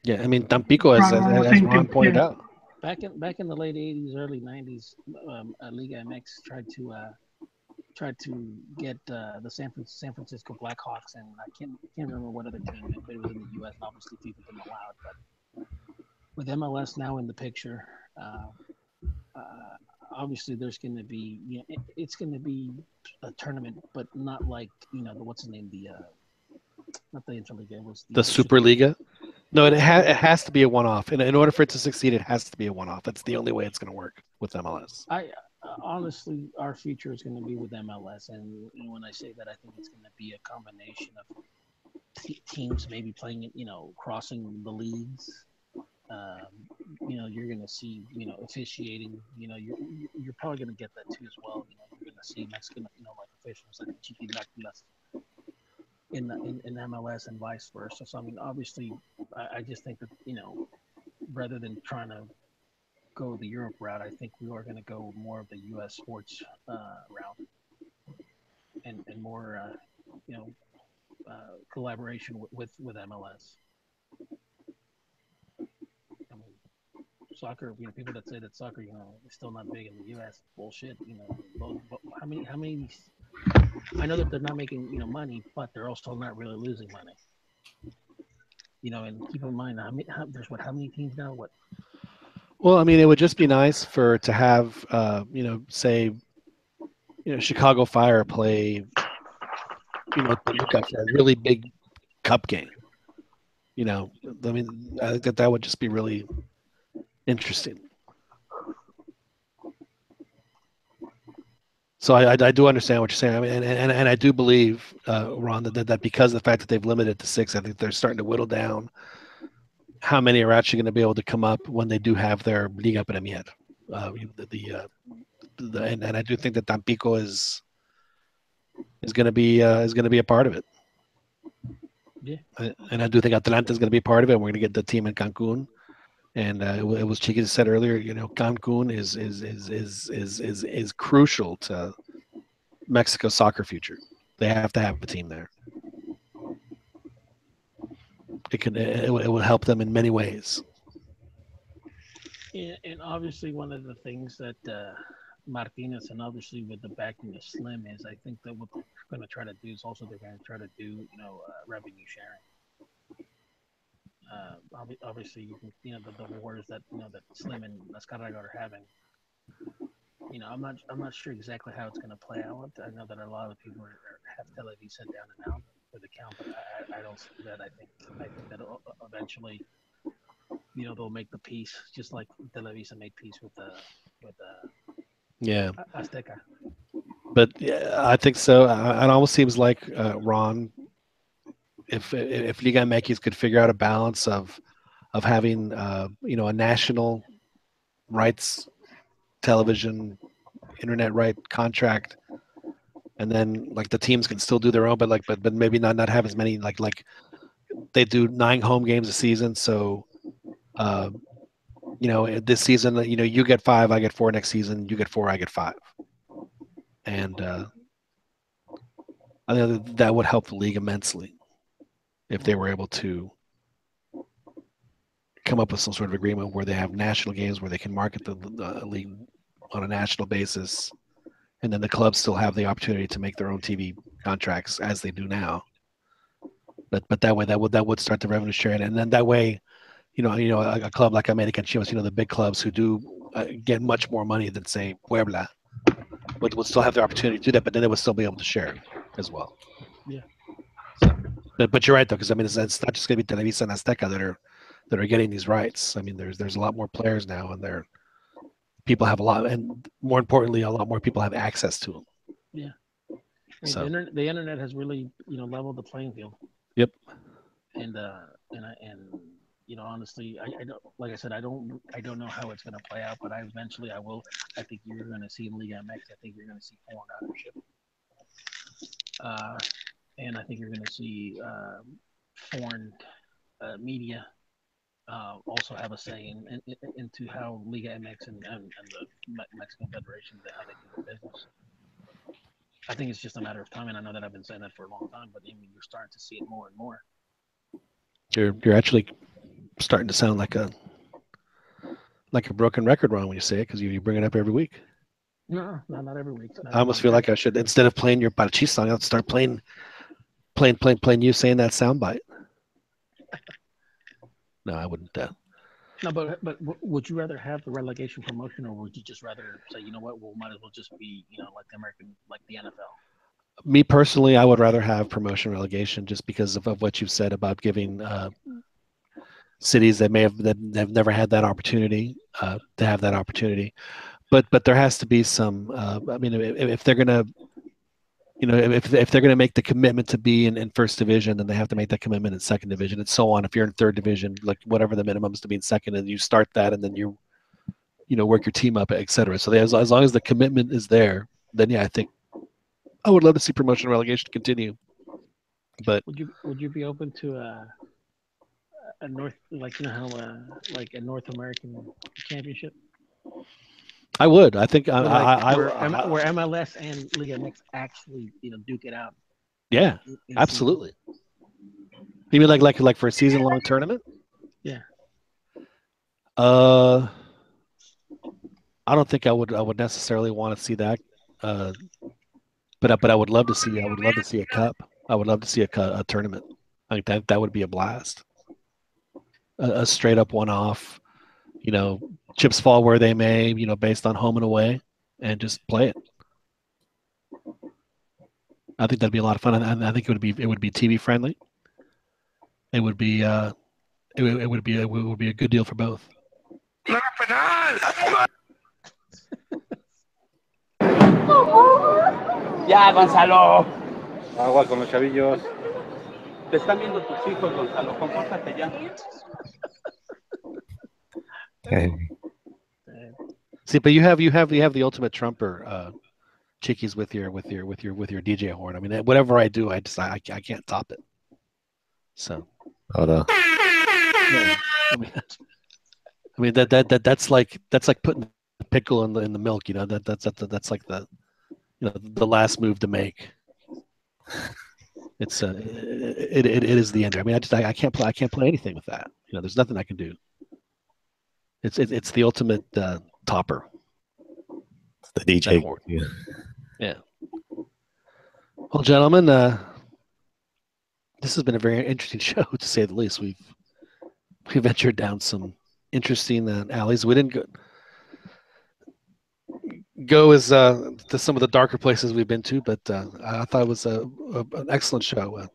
Yeah, I mean Tampico, as Ron pointed out. Back in the late '80s, early '90s, Liga MX tried to get the San Francisco Blackhawks, and I can't remember what other team, but it was in the U.S. and obviously FIFA didn't allow it. But with MLS now in the picture, obviously there's going to be it's going to be a tournament, but not like what's the name, not the Interliga, it was the Superliga. No, it has to be a one-off. In order for it to succeed, it has to be a one-off. That's the only way it's going to work with MLS. Honestly, our future is going to be with MLS, and when I say that, I think it's going to be a combination of teams maybe playing, crossing the leagues. You're going to see, officiating. You're probably going to get that too as well. You're going to see Mexican, like officials like Chiquitaclas in MLS and vice versa. So I mean, obviously, I just think that rather than trying to go the Europe route, I think we are going to go more of the U.S. sports route and more collaboration with MLS. I mean, soccer. People that say that soccer, is still not big in the U.S. Bullshit. But how many? I know that they're not making money, but they're also not really losing money. And keep in mind, how many teams now? What? Well, I mean, it would just be nice to have, say, Chicago Fire play, Toluca for a really big cup game. I mean, I think that would just be really interesting. So I do understand what you're saying. I mean, and I do believe, Ron, that because of the fact that they've limited to 6, I think they're starting to whittle down how many are actually going to be able to come up when they do have their Liga Premier. And I do think that Tampico is going to be a part of it. Yeah. And I do think Atlanta is going to be part of it. We're going to get the team in Cancun. And it was Chiqui said earlier, Cancun is crucial to Mexico's soccer future. They have to have a team there. it will help them in many ways. And obviously, one of the things that Martinez and obviously with the backing of Slim is, I think that what they're going to try to do is also they're going to try to do, revenue sharing. Obviously, the wars that that Slim and Nascarga are having. I'm not sure exactly how it's going to play out. I know that a lot of people have Televisa down and out for the count, but I don't see that. I think that eventually, they'll make the peace, just like Televisa made peace with Azteca. But yeah, I think so. It almost seems like Ron, if Liga MX could figure out a balance of having a national rights television internet right contract, and then like the teams can still do their own, but maybe not have as many like they do 9 home games a season. So this season you get 5, I get 4. Next season you get 4, I get 5. And I think that would help the league immensely if they were able to come up with some sort of agreement where they have national games where they can market the league on a national basis, and then the clubs still have the opportunity to make their own TV contracts as they do now. But that way that would start the revenue sharing, and then that way, a club like American Chivas, the big clubs who do get much more money than say Puebla, would still have the opportunity to do that, but then they would still be able to share as well. Yeah. But you're right though, because I mean it's not just going to be Televisa and Azteca that are getting these rights. I mean there's a lot more players now, and people have a lot, and more importantly, a lot more people have access to them. Yeah. So the internet has really leveled the playing field. Yep. And honestly, I don't, like I said, I don't know how it's going to play out, but eventually I will. I think you're going to see in Liga MX. I think you're going to see foreign ownership. And I think you're going to see foreign media also have a say into how Liga MX and the Mexican Federation, how they do their business. I think it's just a matter of time, and I know that I've been saying that for a long time, but I mean, you're starting to see it more and more. You're actually starting to sound like a broken record, Ron, when you say it, because you bring it up every week. No, not every week. I almost feel like I should, instead of playing your Parchis song, I'll start playing you saying that soundbite. No, I wouldn't. No, but would you rather have the relegation promotion, or would you just rather say, you know what, we might as well just be, like the American, like the NFL? Me personally, I would rather have promotion relegation, just because of what you've said about giving cities that have never had that opportunity to have that opportunity. But there has to be some. I mean, if they're gonna, if they're gonna make the commitment to be in first division, then they have to make that commitment in second division, and so on. If you're in third division, like whatever the minimum is to be in second, and you start that, and then you work your team up, etc. So as long as the commitment is there, then yeah, I think I would love to see promotion and relegation continue. But would you be open to a North, like how like a North American championship? I would. I think where MLS and Liga MX actually duke it out. Yeah, absolutely. You mean like for a season-long tournament? Yeah. I don't think I would necessarily want to see that. But I would love to see. I would love to see a cup. I would love to see a tournament. I think that would be a blast. A straight up one-off. Chips fall where they may. Based on home and away, and just play it. I think that'd be a lot of fun. I think it would be TV friendly. It would be it would be a good deal for both. Ya, Gonzalo. Agua con los chavillos. Te están viendo tus hijos, Gonzalo. Compórtate ya. See, but you have the ultimate trumper, Chickies, with your DJ horn. I mean, whatever I do, I can't top it. So. Oh no. Yeah, I mean that's like putting the pickle in the milk. That's like the last move to make. It's it is the ender. I mean, I can't play anything with that. There's nothing I can do. It's the ultimate topper. It's the DJ. Yeah. Well, gentlemen, this has been a very interesting show, to say the least. We ventured down some interesting alleys. We didn't go as to some of the darker places we've been to, but I thought it was an excellent show.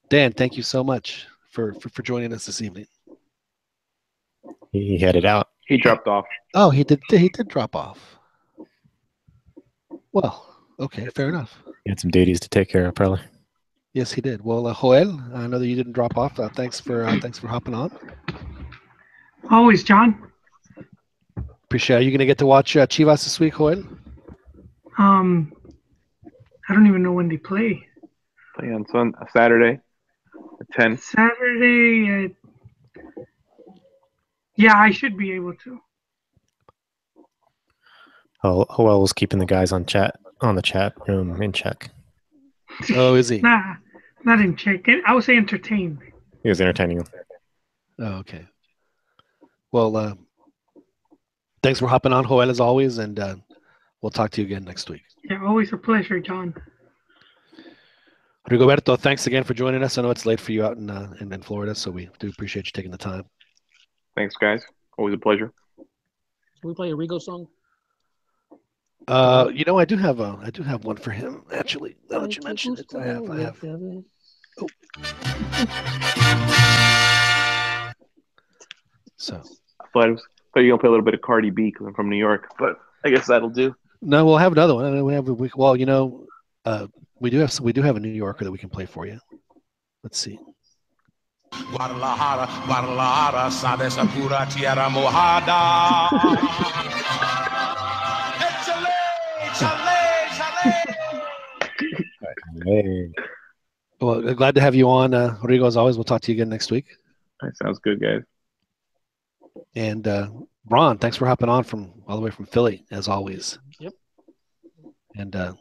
Dan, thank you so much for joining us this evening. He headed out. He dropped off. Oh, he did drop off. Well, okay, fair enough. He had some duties to take care of, probably. Yes, he did. Well, Joel, I know that you didn't drop off. Thanks for hopping on. Always, John. Appreciate it. Are you going to get to watch Chivas this week, Joel? I don't even know when they play. Play on Saturday at 10. Saturday yeah, I should be able to. Joel was keeping the guys on the chat room in check. Oh, is he? Nah, not in check. I would say entertained. He was entertaining them. Oh, okay. Well, thanks for hopping on, Joel, as always, and we'll talk to you again next week. Yeah, always a pleasure, John. Rigoberto, thanks again for joining us. I know it's late for you out in Florida, so we do appreciate you taking the time. Thanks, guys. Always a pleasure. Can we play a Rigo song? I do have one for him, actually. Now that you mentioned it, I have. Oh. So. I thought you were gonna play a little bit of Cardi B because I'm from New York, but I guess that'll do. No, we'll have another one. We do have a New Yorker that we can play for you. Let's see. Guadalajara, sabes a pura tierra mojada. Well, glad to have you on, Rigo, as always. We'll talk to you again next week. That sounds good, guys. And Ron, thanks for hopping on all the way from Philly, as always. Yep. And I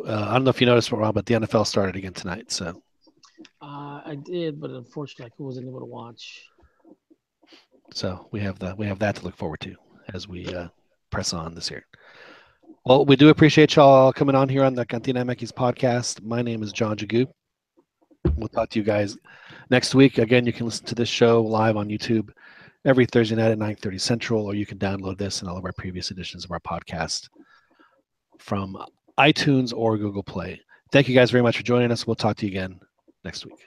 don't know if you noticed, Ron, but the NFL started again tonight. So I did, but unfortunately, I wasn't able to watch. So we have that to look forward to as we press on this year. Well, we do appreciate y'all coming on here on the CantinaMX Podcast. My name is John Jagu. We'll talk to you guys next week. Again, you can listen to this show live on YouTube every Thursday night at 9:30 Central, or you can download this and all of our previous editions of our podcast from iTunes or Google Play. Thank you guys very much for joining us. We'll talk to you again next week.